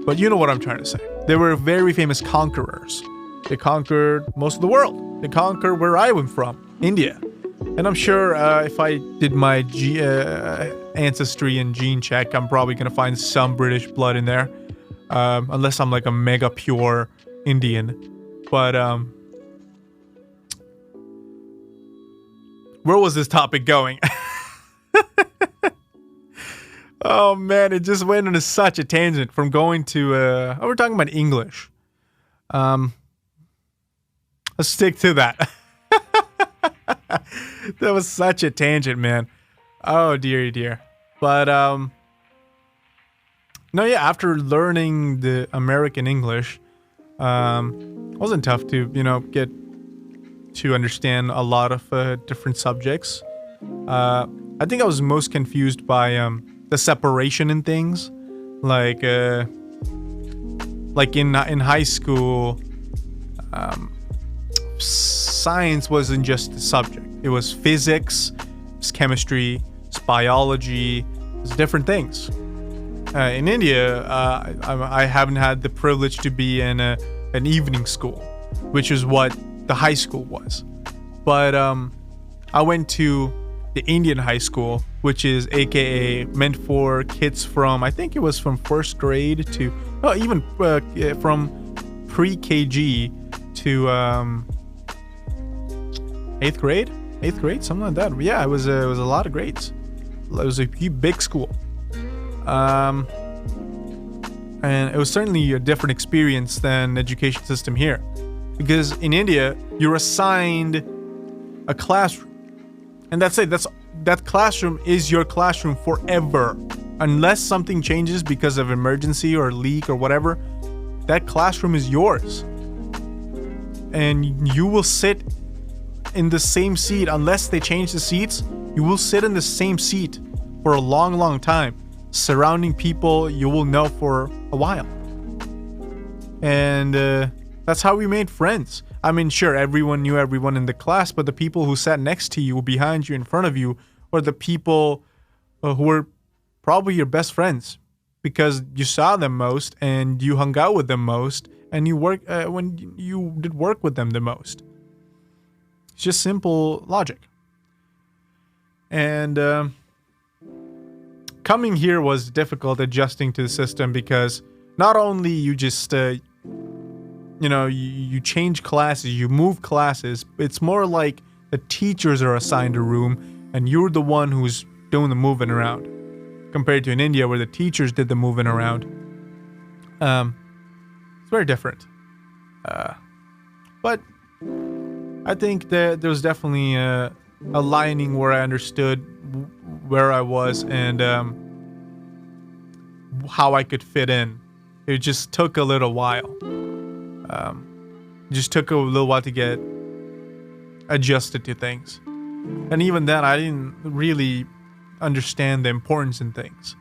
But you know what I'm trying to say. They were very famous conquerors. They conquered most of the world. They conquered where I am from, India. And I'm sure if I did my ancestry and gene check, I'm probably going to find some British blood in there. Unless I'm like a mega pure Indian. But where was this topic going? Oh man, it just went into such a tangent from going to we're talking about English. Let's stick to that. That was such a tangent, man. Oh dear. But no, yeah, after learning the American English, it wasn't tough to, get to understand a lot of different subjects. I think I was most confused by the separation in things, like in high school, science wasn't just a subject. It was physics, it's chemistry, it's biology, it's different things. in India, I haven't had the privilege to be in an evening school, which is what the high school was. But I went to the Indian high school, which is AKA meant for kids from, I think it was from first grade to, even from pre-KG to 8th grade, something like that. Yeah, it was a lot of grades. It was a big school. And it was certainly a different experience than the education system here. Because in India, you're assigned a classroom. And that's it. That classroom is your classroom forever. Unless something changes because of emergency or leak or whatever, that classroom is yours. And you will sit in the same seat. Unless they change the seats, you will sit in the same seat for a long, long time, surrounding people you will know for a while. And that's how we made friends. I mean, sure, everyone knew everyone in the class, but the people who sat next to you, behind you, in front of you, were the people who were probably your best friends because you saw them most and you hung out with them most and you work when you did work with them the most. It's just simple logic. And coming here was difficult, adjusting to the system, because not only you just you change classes, you move classes. It's more like the teachers are assigned a room and you're the one who's doing the moving around, compared to in India where the teachers did the moving around. It's very different. But I think that there was definitely a lining where I understood where I was and how I could fit in. It just took a little while. Just took a little while to get adjusted to things. And even then, I didn't really understand the importance in things.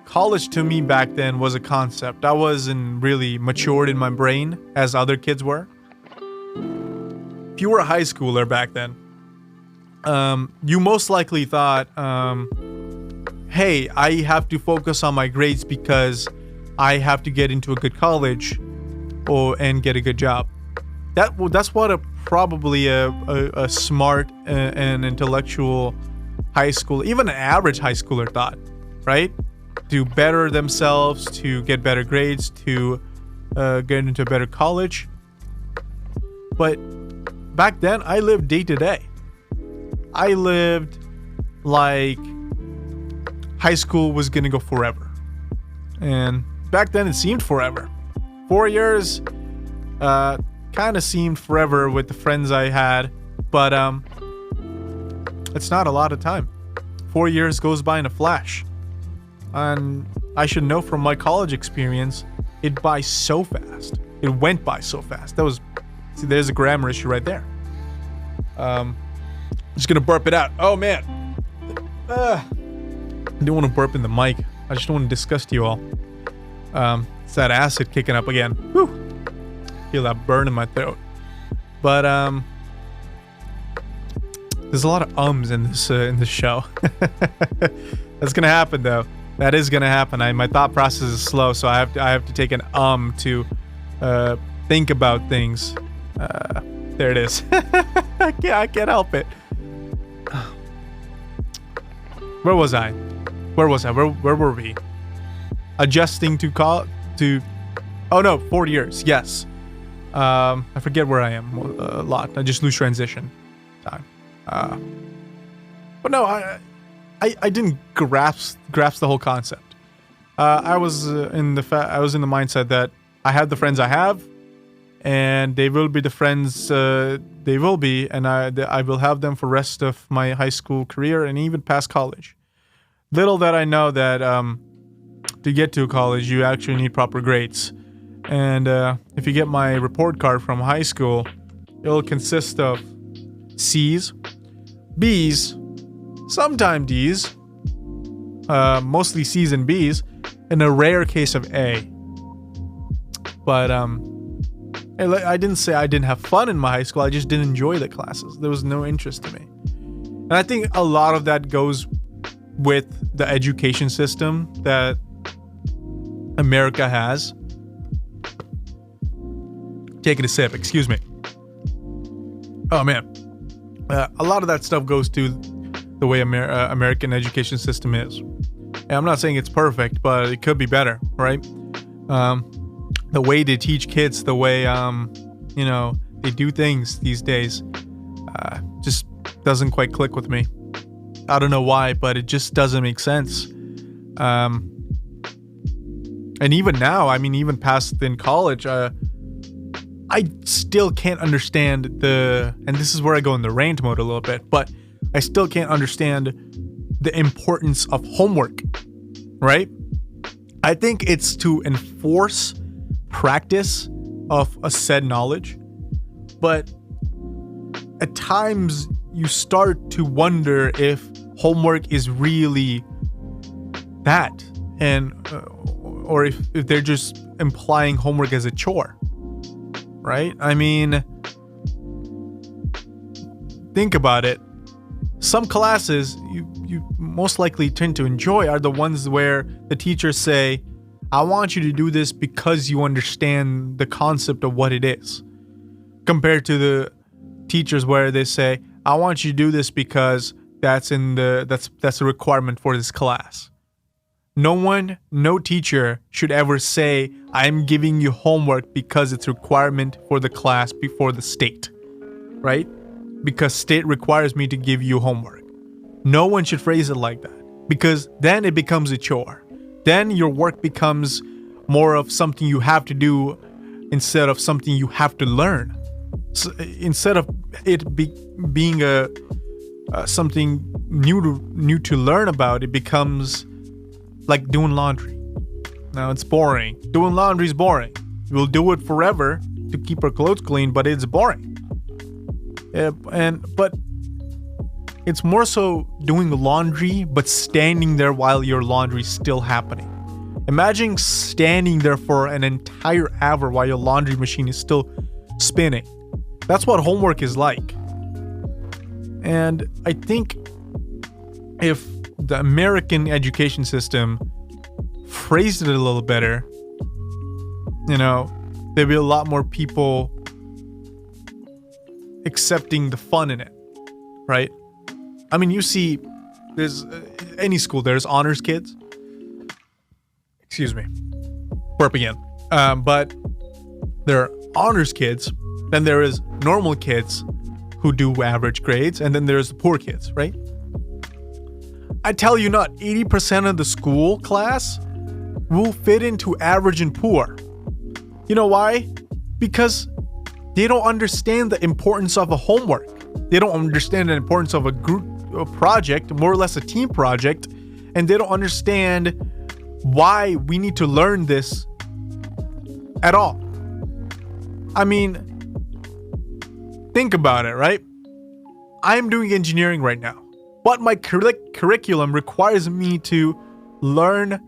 College to me back then was a concept. I wasn't really matured in my brain as other kids were. If you were a high schooler back then, you most likely thought, hey, I have to focus on my grades because I have to get into a good college and get a good job. That's what probably a smart and intellectual high school, even an average high schooler thought, right? To better themselves, to get better grades, to get into a better college. But back then, I lived day to day. I lived like high school was gonna go forever. And back then it seemed forever. 4 years kind of seemed forever with the friends I had, but it's not a lot of time. 4 years goes by in a flash. And I should know from my college experience, it buys so fast. It went by so fast. There's a grammar issue right there. Just gonna burp it out. Oh man. I don't want to burp in the mic. I just don't want to disgust you all. It's that acid kicking up again. Whew. Feel that burn in my throat. But there's a lot of ums in this show. That's gonna happen though. That is gonna happen. My thought process is slow, so I have to take an to think about things. There it is. I can't help it. Where was I? Where were we? Adjusting to oh no, 4 years. Yes. I forget where I am a lot. I just lose transition time. But no, I didn't grasp the whole concept. I was in the mindset that I have the friends I have, and they will be the friends they will be, and I will have them for the rest of my high school career and even past college. Little that I know that to get to college, you actually need proper grades. And if you get my report card from high school, it'll consist of C's, B's, sometimes D's, mostly C's and B's, and a rare case of A. But I didn't say I didn't have fun in my high school. I just didn't enjoy the classes. There was no interest to me. And I think a lot of that goes with the education system that America has. Taking a sip, excuse me. Oh man, a lot of that stuff goes to the way American education system is. And I'm not saying it's perfect, but it could be better, right? The way they teach kids, the way they do things these days, just doesn't quite click with me. I don't know why, but it just doesn't make sense. And even now, I mean, even past in college, I still can't understand and this is where I go in the rant mode a little bit, but I still can't understand the importance of homework, right? I think it's to enforce practice of a said knowledge, but at times you start to wonder if homework is really that, and or if they're just implying homework as a chore. Right? I mean, think about it. Some classes you most likely tend to enjoy are the ones where the teachers say, I want you to do this because you understand the concept of what it is. Compared to the teachers where they say, I want you to do this because that's a requirement for this class. No teacher should ever say, I'm giving you homework because it's a requirement for the class before the state, right? Because state requires me to give you homework. No one should phrase it like that, because then it becomes a chore. Then your work becomes more of something you have to do instead of something you have to learn. So instead of it being something new to learn about, it becomes like doing laundry. Now it's boring. Doing laundry is boring. We'll do it forever to keep our clothes clean, but it's boring. But it's more so doing laundry, but standing there while your laundry is still happening. Imagine standing there for an entire hour while your laundry machine is still spinning. That's what homework is like. And I think if the American education system phrased it a little better, there'd be a lot more people accepting the fun in it, right? I mean, you see, there's any school, there's honors kids. Excuse me. Burp again. But there are honors kids, then there is normal kids who do average grades, and then there's the poor kids, right? I tell you not, 80% of the school class will fit into average and poor. You know why? Because they don't understand the importance of a homework. They don't understand the importance of a group project, more or less a team project, and they don't understand why we need to learn this at all. I mean, think about it, right? I'm doing engineering right now, but my curriculum requires me to learn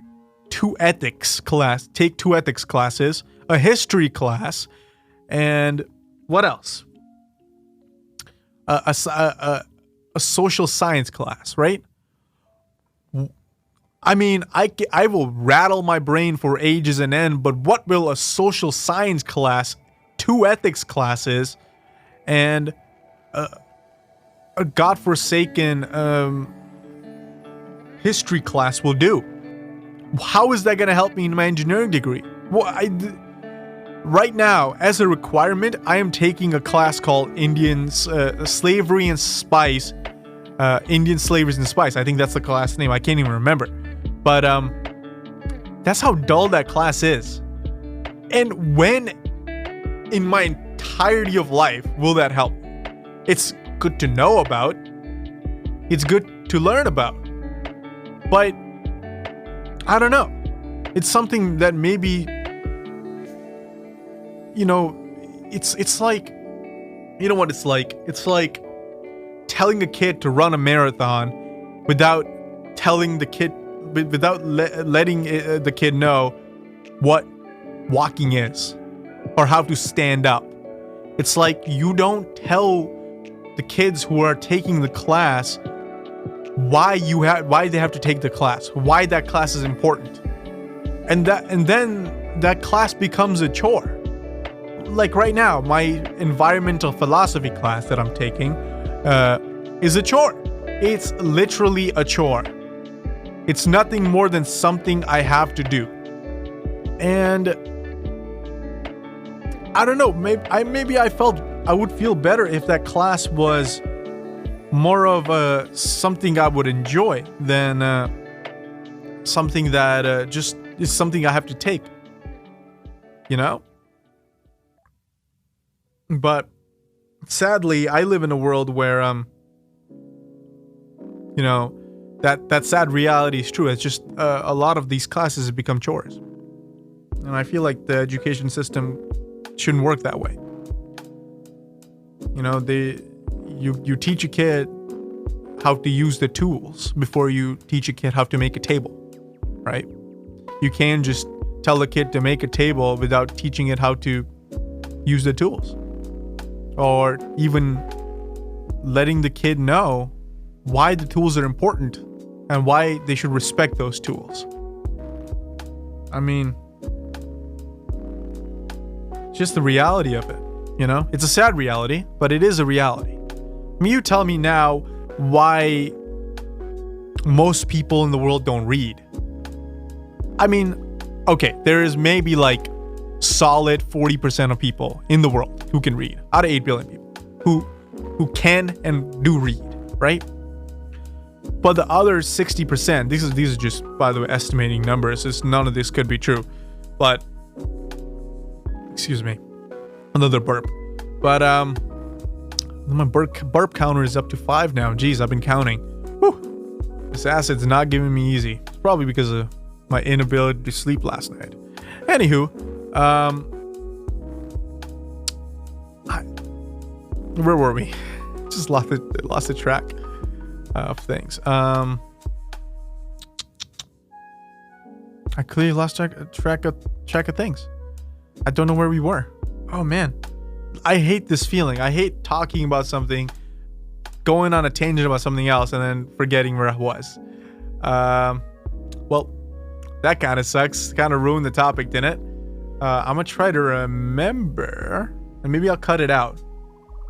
take two ethics classes, a history class, and what else? A social science class, right? I mean, I will rattle my brain for ages and end, but what will a social science class, two ethics classes, and a godforsaken history class will do? How is that going to help me in my engineering degree? Well, right now, as a requirement, I am taking a class called Slavery and Spice. Indian Slavery and Spice. I think that's the class name. I can't even remember. But that's how dull that class is. And when in my entirety of life will that help? It's good to know about. It's good to learn about. But I don't know. It's something that maybe, it's like, you know what it's like? It's like telling a kid to run a marathon without letting the kid know what walking is or how to stand up. It's like you don't tell the kids who are taking the class why they have to take the class, why that class is important. and then that class becomes a chore. Like right now, my environmental philosophy class that I'm taking is a chore. It's literally a chore. It's nothing more than something I have to do. And I don't know, maybe I felt I would feel better if that class was more of something I would enjoy than something that just is something I have to take, you know? But sadly, I live in a world where, you know, that sad reality is true. It's just a lot of these classes have become chores. And I feel like the education system shouldn't work that way. You know, you teach a kid how to use the tools before you teach a kid how to make a table, right? You can't just tell a kid to make a table without teaching it how to use the tools. Or even letting the kid know why the tools are important and why they should respect those tools. I mean, it's just the reality of it, you know? It's a sad reality, but it is a reality. I mean, you tell me now why most people in the world don't read. I mean, okay, there is maybe like solid 40% of people in the world who can read out of 8 billion people who can and do read, right? But the other 60%, these are just, by the way, estimating numbers. None of this could be true, but excuse me, another burp. But my burp counter is up to 5 now. Jeez, I've been counting. Whew. This acid's not giving me easy. It's probably because of my inability to sleep last night. Anywho, where were we? Just lost the track of things. I clearly lost track of things. I don't know where we were. Oh man, I hate this feeling. I hate talking about something, going on a tangent about something else, and then forgetting where I was. Well, that kind of sucks. Kind of ruined the topic, didn't it? I'm gonna try to remember, and maybe I'll cut it out.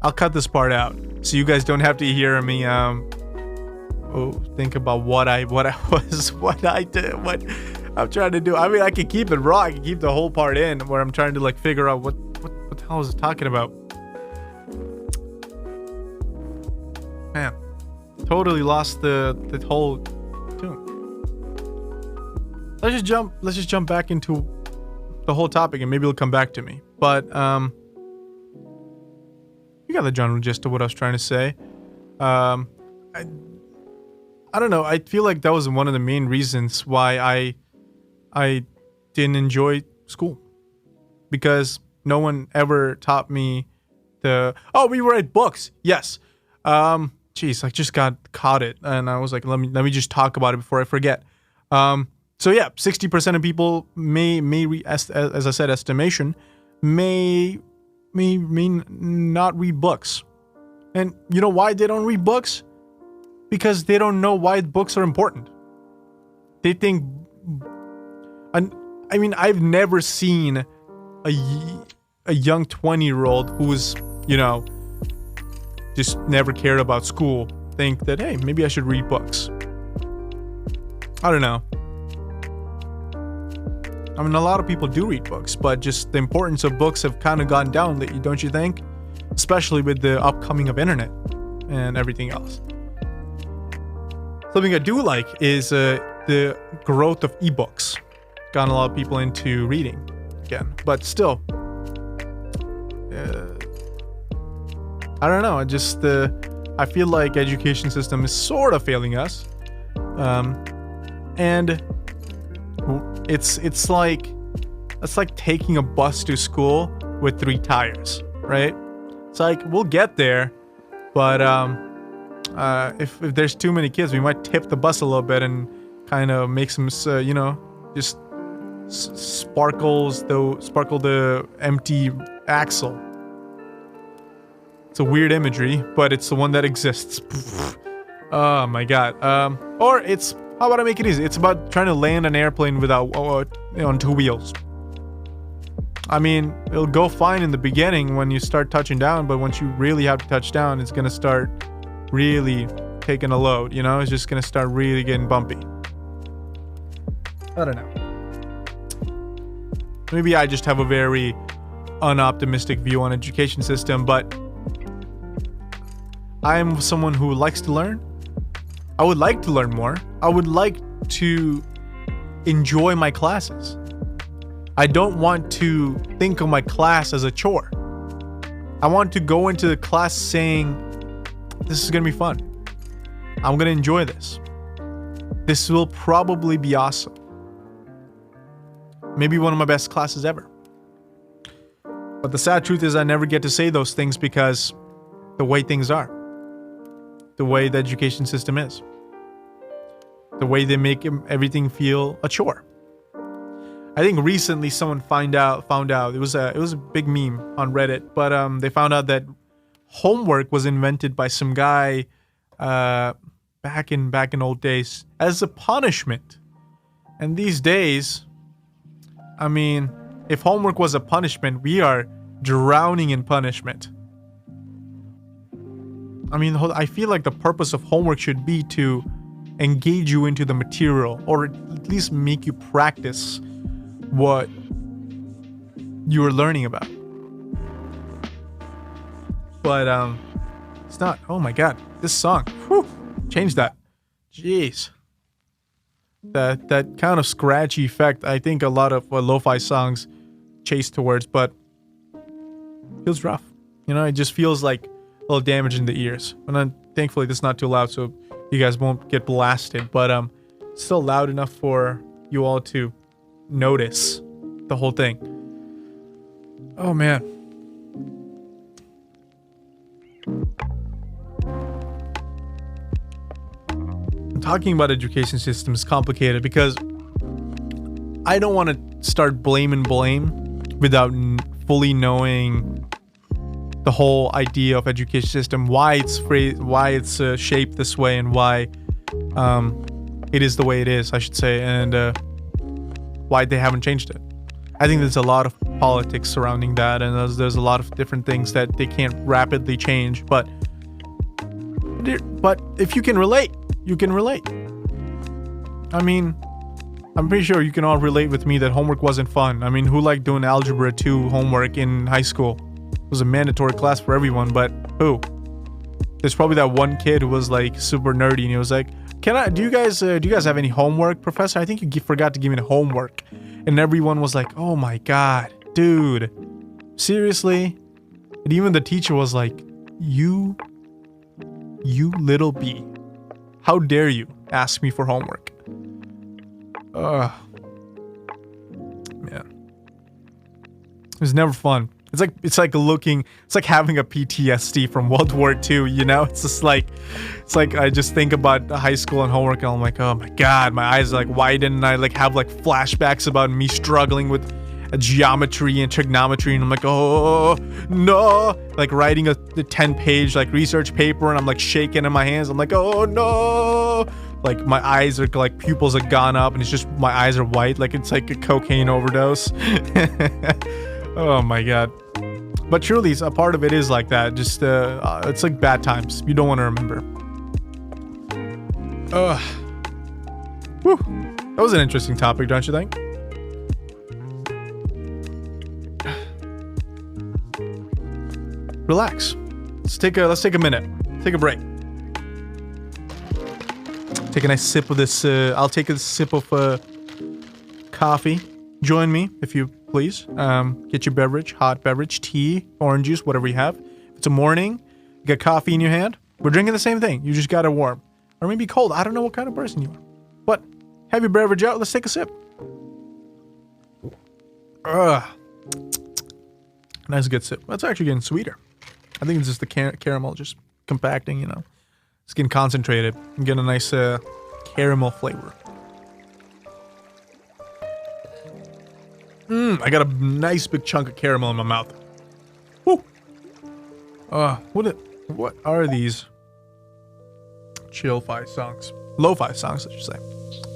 I'll cut this part out so you guys don't have to hear me think about what I did, what I'm trying to do. I mean, I could keep it raw. I could keep the whole part in where I'm trying to like figure out what the hell I was talking about. Man, totally lost the whole tune. Let's just jump back into the whole topic and maybe it'll come back to me. But you got the general gist of what I was trying to say. I don't know. I feel like that was one of the main reasons why I didn't enjoy school, because no one ever taught me we read books. Yes. Jeez, I just got caught it, and I was like, let me just talk about it before I forget. So yeah, 60% of people may as I said, estimation may not read books. And you know why they don't read books? Because they don't know why books are important. They think, I mean, I've never seen a young 20-year-old who's, you know, just never cared about school think that, hey, maybe I should read books. I don't know. I mean, a lot of people do read books, but just the importance of books have kind of gone down lately, don't you think? Especially with the upcoming of internet and everything else. Something I do like is the growth of ebooks. Gotten a lot of people into reading again, but still, I don't know. I feel like education system is sort of failing us, and it's like taking a bus to school with 3 tires, right? It's like we'll get there, but if there's too many kids, we might tip the bus a little bit and kind of make some, you know, just sparkle the empty axle. It's a weird imagery, but it's the one that exists. Oh my god. Or it's How about I make it easy? It's about trying to land an airplane without on 2 wheels. I mean, it'll go fine in the beginning when you start touching down, but once you really have to touch down, it's gonna start really taking a load, you know? It's just gonna start really getting bumpy. I don't know. Maybe I just have a very unoptimistic view on education system, but I am someone who likes to learn. I would like to learn more. I would like to enjoy my classes. I don't want to think of my class as a chore. I want to go into the class saying, this is gonna be fun. I'm gonna enjoy this. This will probably be awesome. Maybe one of my best classes ever. But the sad truth is I never get to say those things because the way things are. The way the education system is. The way they make everything feel a chore. I think recently someone found out it was a big meme on Reddit, but they found out that homework was invented by some guy back in old days as a punishment. And these days, I mean, if homework was a punishment, we are drowning in punishment. I mean, I feel like the purpose of homework should be to engage you into the material, or at least make you practice what you are learning about. But it's not. Oh my god, this song. Whew, change that. Jeez. That kind of scratchy effect, I think a lot of lo-fi songs chase towards, but feels rough. You know, it just feels like a little damage in the ears. And thankfully this is not too loud, so you guys won't get blasted, but still loud enough for you all to notice the whole thing. Oh man. Talking about education system is complicated because I don't want to start blame without fully knowing the whole idea of education system, why it's shaped this way, and why it is the way it is, I should say, and why they haven't changed it. I think there's a lot of politics surrounding that, and there's a lot of different things that they can't rapidly change. But if you can relate, you can relate. I mean, I'm pretty sure you can all relate with me that homework wasn't fun. I mean, who liked doing Algebra 2 homework in high school? It was a mandatory class for everyone, but who? There's probably that one kid who was like super nerdy and he was like, do you guys have any homework, professor? I think you forgot to give me the homework. And everyone was like, oh my god, dude, seriously? And even the teacher was like, you little bee, how dare you ask me for homework? Man, it was never fun. It's like having a PTSD from World War II, you know? It's like I just think about high school and homework and I'm like, oh my god, my eyes are like widened and I like have like flashbacks about me struggling with geometry and trigonometry and I'm like, oh no, like writing a 10-page like research paper and I'm like shaking in my hands. I'm like, oh no, like my eyes are like pupils have gone up and it's just my eyes are white, like it's like a cocaine overdose. Oh my god. But truly, a part of it is like that. Just it's like bad times. You don't want to remember. Whew. That was an interesting topic, don't you think? Relax. Let's take a minute. Take a break. Take a nice sip of this. I'll take a sip of coffee. Join me if you please. Get your beverage, hot beverage, tea, orange juice, whatever you have. If it's a morning, you got coffee in your hand. We're drinking the same thing. You just got it warm. Or maybe cold. I don't know what kind of person you are. But have your beverage out. Let's take a sip. Nice good sip. That's actually getting sweeter. I think it's just the caramel just compacting, you know. It's getting concentrated. I'm getting a nice caramel flavor. I got a nice big chunk of caramel in my mouth. Woo! What are these? chill-fi songs. Lo-fi songs, I should say.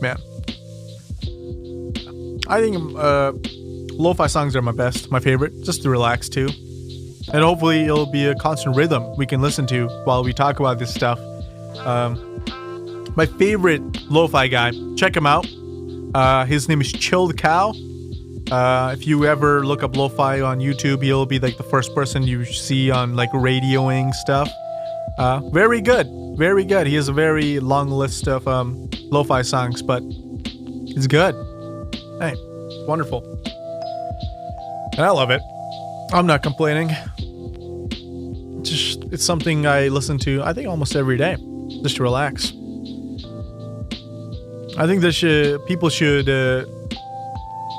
Man. I think lo-fi songs are my favorite, just to relax to. And hopefully it'll be a constant rhythm we can listen to while we talk about this stuff. My favorite lo-fi guy, check him out. His name is Chilled Cow. If you ever look up lo-fi on YouTube, he'll be like the first person you see on like radioing stuff. Very good. Very good. He has a very long list of lo-fi songs, but it's good. Hey, wonderful. And I love it. I'm not complaining. It's something I listen to, I think, almost every day, just to relax. I think people should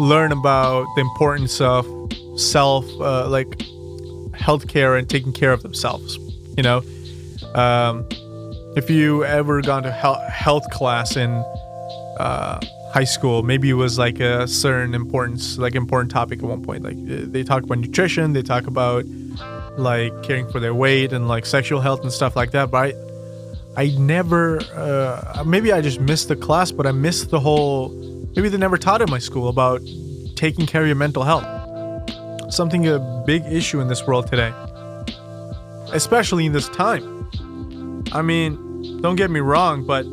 learn about the importance of like healthcare and taking care of themselves. You know, if you ever gone to health class in high school, maybe it was like a certain important topic at one point. Like they talk about nutrition, they talk about like caring for their weight and like sexual health and stuff like that. But I never, maybe I just missed the class, but I missed the whole, maybe they never taught in my school about taking care of your mental health. Something a big issue in this world today, especially in this time. I mean, don't get me wrong, but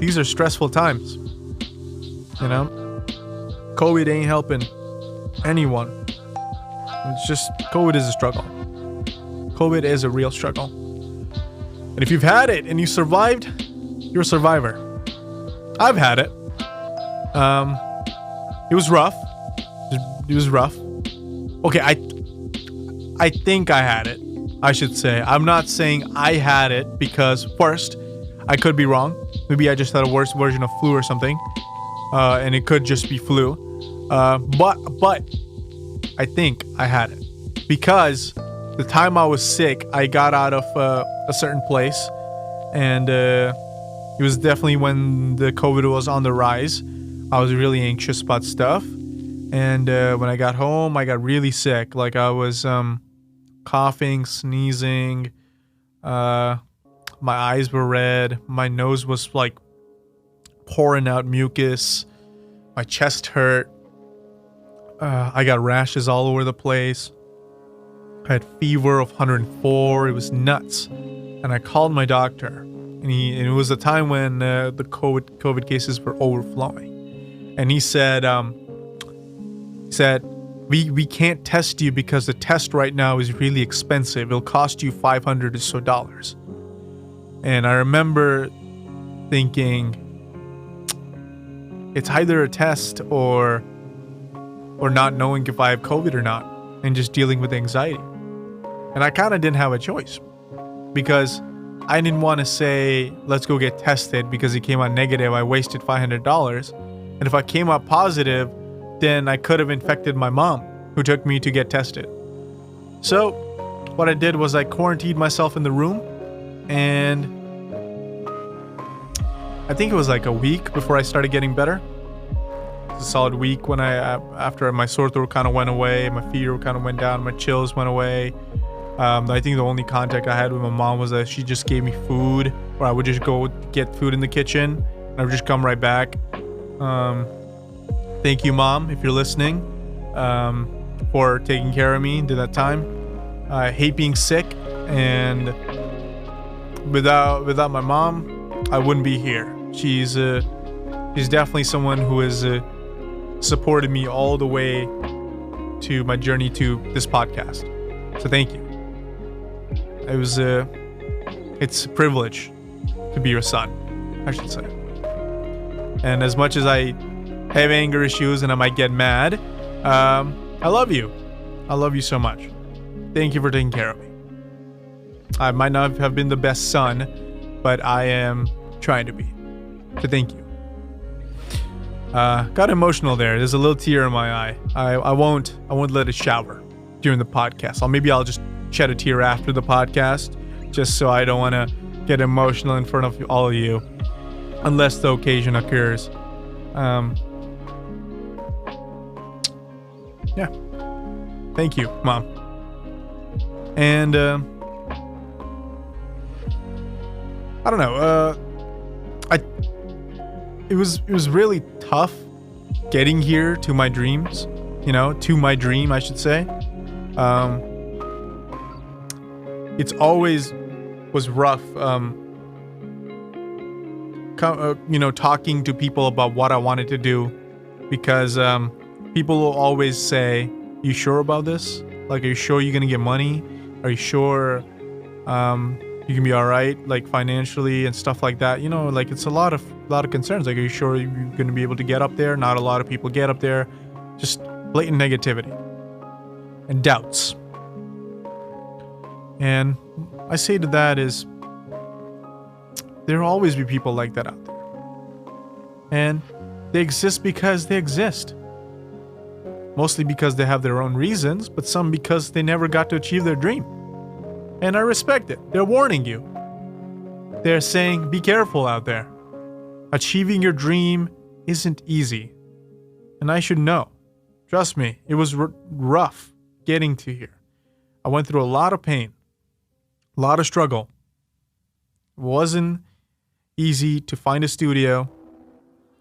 these are stressful times. You know, COVID ain't helping anyone. It's just, COVID is a struggle. COVID is a real struggle. And if you've had it and you survived, you're a survivor. I've had it. It was rough. It was rough. Okay, I think I had it, I should say. I'm not saying I had it because, first, I could be wrong. Maybe I just had a worse version of flu or something. And it could just be flu. But I think I had it. Because the time I was sick, I got out of a certain place. And it was definitely when the COVID was on the rise. I was really anxious about stuff. And when I got home, I got really sick. Like I was coughing, sneezing. My eyes were red. My nose was like pouring out mucus. My chest hurt. I got rashes all over the place. I had fever of 104. It was nuts. And I called my doctor. And it was a time when the COVID cases were overflowing. And he said, we can't test you because the test right now is really expensive. It'll cost you $500 or so. And I remember thinking, it's either a test or not knowing if I have COVID or not, and just dealing with anxiety. And I kind of didn't have a choice because I didn't want to say, let's go get tested because it came out negative. I wasted $500. And if I came out positive, then I could have infected my mom who took me to get tested. So what I did was I quarantined myself in the room, and I think it was like a week before I started getting better. It was a solid week when after my sore throat kind of went away, my fever kind of went down, my chills went away. I think the only contact I had with my mom was that she just gave me food, or I would just go get food in the kitchen, and I would just come right back. Thank you, Mom, if you're listening, for taking care of me during that time. I hate being sick, and without my mom, I wouldn't be here. She's definitely someone who has supported me all the way to my journey to this podcast. So thank you. It's a privilege to be your son, I should say. And as much as I have anger issues and I might get mad, I love you. I love you so much. Thank you for taking care of me. I might not have been the best son, but I am trying to be. So thank you. Got emotional there. There's a little tear in my eye. I won't let it shower during the podcast. Maybe I'll just shed a tear after the podcast, just so I don't want to get emotional in front of all of you, unless the occasion occurs. Yeah. Thank you, Mom. And I don't know. It was really tough getting here to my dreams. To my dream, I should say. It's always was rough. Talking to people about what I wanted to do, because people will always say, "You sure about this? Like, are you sure you're gonna get money? Are you sure you can be all right, like financially and stuff like that?" Like it's a lot of concerns. Like, are you sure you're gonna be able to get up there? Not a lot of people get up there. Just blatant negativity and doubts. And I say to that is, there will always be people like that out there. And they exist because they exist. Mostly because they have their own reasons, but some because they never got to achieve their dream. And I respect it. They're warning you. They're saying, be careful out there. Achieving your dream isn't easy. And I should know. Trust me, it was rough getting to here. I went through a lot of pain, a lot of struggle. It wasn't easy to find a studio,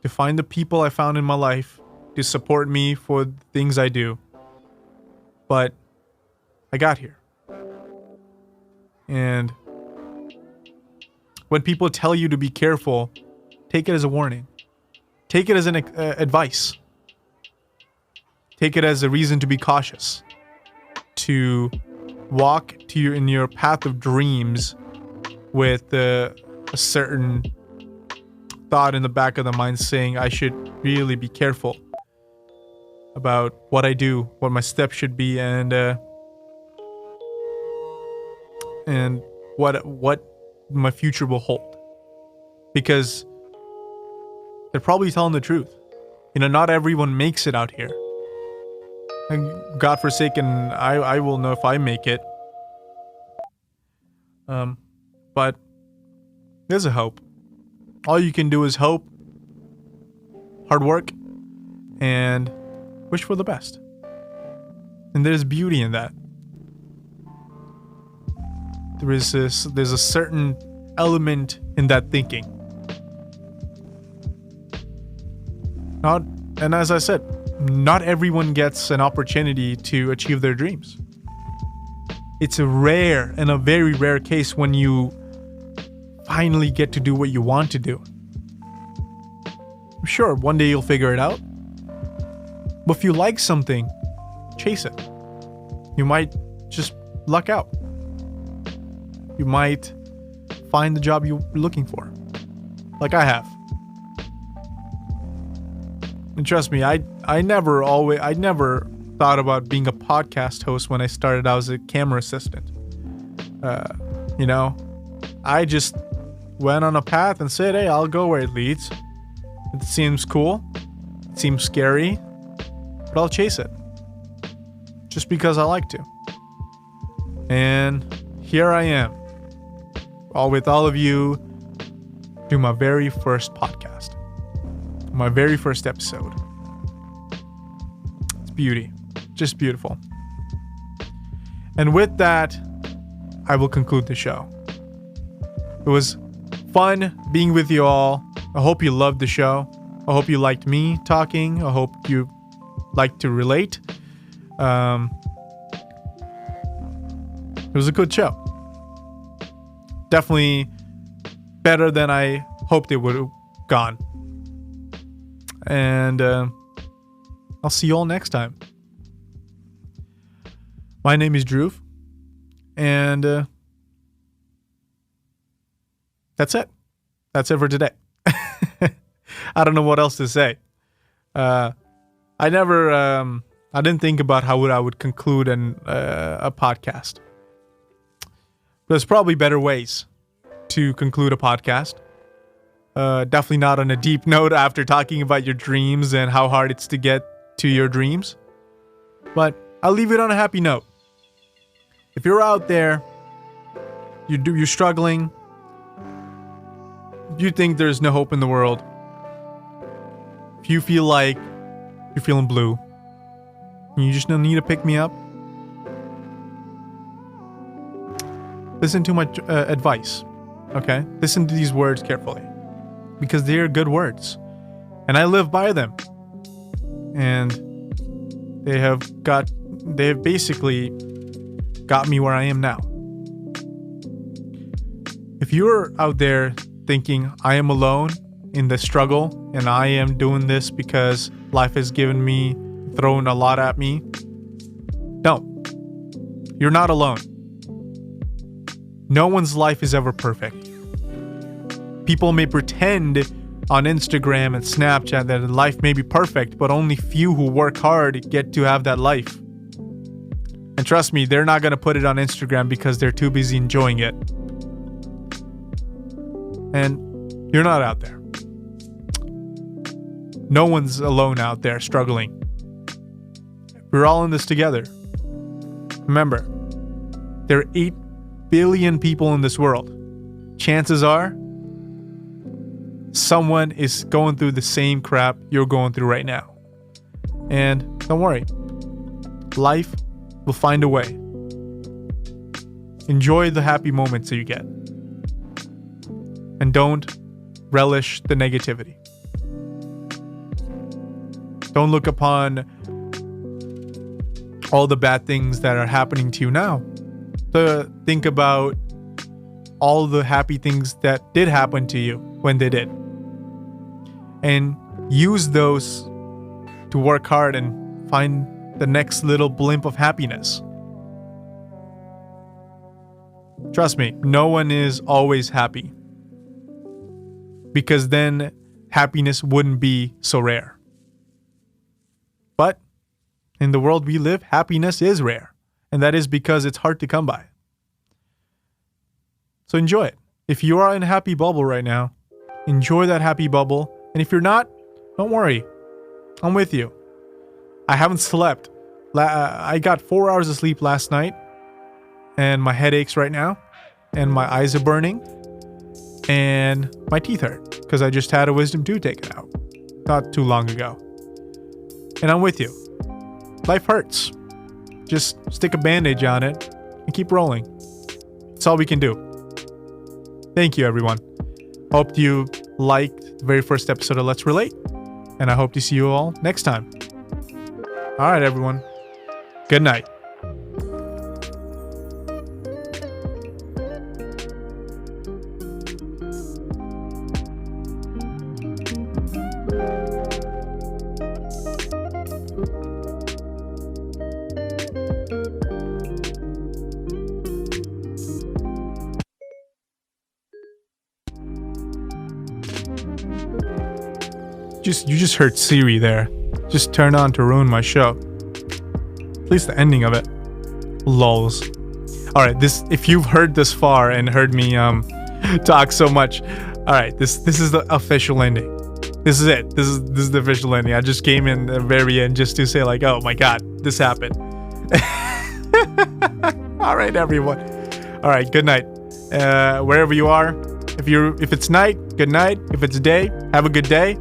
to find the people I found in my life to support me for the things I do. But I got here. And when people tell you to be careful, take it as a warning. Take it as an advice. Take it as a reason to be cautious. To walk in your path of dreams with a certain thought in the back of the mind saying, I should really be careful about what I do, what my steps should be, and what my future will hold. Because they're probably telling the truth. Not everyone makes it out here. And God forsaken, I will know if I make it. But there's a hope. All you can do is hope, hard work, and wish for the best. And there's beauty in that. There's a certain element in that thinking. And as I said, not everyone gets an opportunity to achieve their dreams. It's a rare and a very rare case when you finally get to do what you want to do. I'm sure one day you'll figure it out. But if you like something, chase it. You might just luck out. You might find the job you're looking for. Like I have. And trust me, I never thought about being a podcast host when I started out as a camera assistant. I just went on a path and said, hey, I'll go where it leads. It seems cool. It seems scary. But I'll chase it. Just because I like to. And here I am. All with all of you. Do my very first podcast. My very first episode. It's beauty. Just beautiful. And with that, I will conclude the show. It was fun being with you all. I hope you loved the show. I hope you liked me talking. I hope you liked to relate. It was a good show. Definitely better than I hoped it would have gone. And I'll see you all next time. My name is Drew. And that's it. That's it for today. I don't know what else to say. I didn't think about how I would conclude a podcast. There's probably better ways to conclude a podcast. Definitely not on a deep note after talking about your dreams and how hard it's to get to your dreams. But I'll leave it on a happy note. If you're out there, you're struggling, you think there's no hope in the world, if you feel like you're feeling blue, and you just don't need to pick me up, listen to my advice. Okay? Listen to these words carefully, because they are good words. And I live by them. And they have basically got me where I am now. If you're out there thinking I am alone in the struggle and I am doing this because life has thrown a lot at me, no, you're not alone. No one's life is ever perfect. People may pretend on Instagram and Snapchat that life may be perfect, but only few who work hard get to have that life. And trust me, they're not going to put it on Instagram because they're too busy enjoying it. And you're not out there. No one's alone out there struggling. We're all in this together. Remember, there are 8 billion people in this world. Chances are, someone is going through the same crap you're going through right now. And don't worry, life will find a way. Enjoy the happy moments that you get. And don't relish the negativity. Don't look upon all the bad things that are happening to you now. Think about all the happy things that did happen to you when they did. And use those to work hard and find the next little blimp of happiness. Trust me, no one is always happy. Because then happiness wouldn't be so rare. But in the world we live, happiness is rare. And that is because it's hard to come by. So enjoy it. If you are in a happy bubble right now, enjoy that happy bubble. And if you're not, don't worry. I'm with you. I haven't slept. I got 4 hours of sleep last night. And my head aches right now. And my eyes are burning. And my teeth hurt. Because I just had a wisdom tooth taken out. Not too long ago. And I'm with you. Life hurts. Just stick a bandage on it and keep rolling. That's all we can do. Thank you, everyone. Hope you liked the very first episode of Let's Relate. And I hope to see you all next time. All right, everyone. Good night. You just heard Siri there. Just turned on to ruin my show. At least the ending of it. Lols. Alright, if you've heard this far and heard me talk so much, alright, this is the official ending. This is it. This is the official ending. I just came in the very end just to say like, oh my god, this happened. Alright, everyone. Alright, good night. Wherever you are. If it's night, good night. If it's day, have a good day.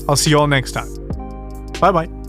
I'll see you all next time. Bye-bye.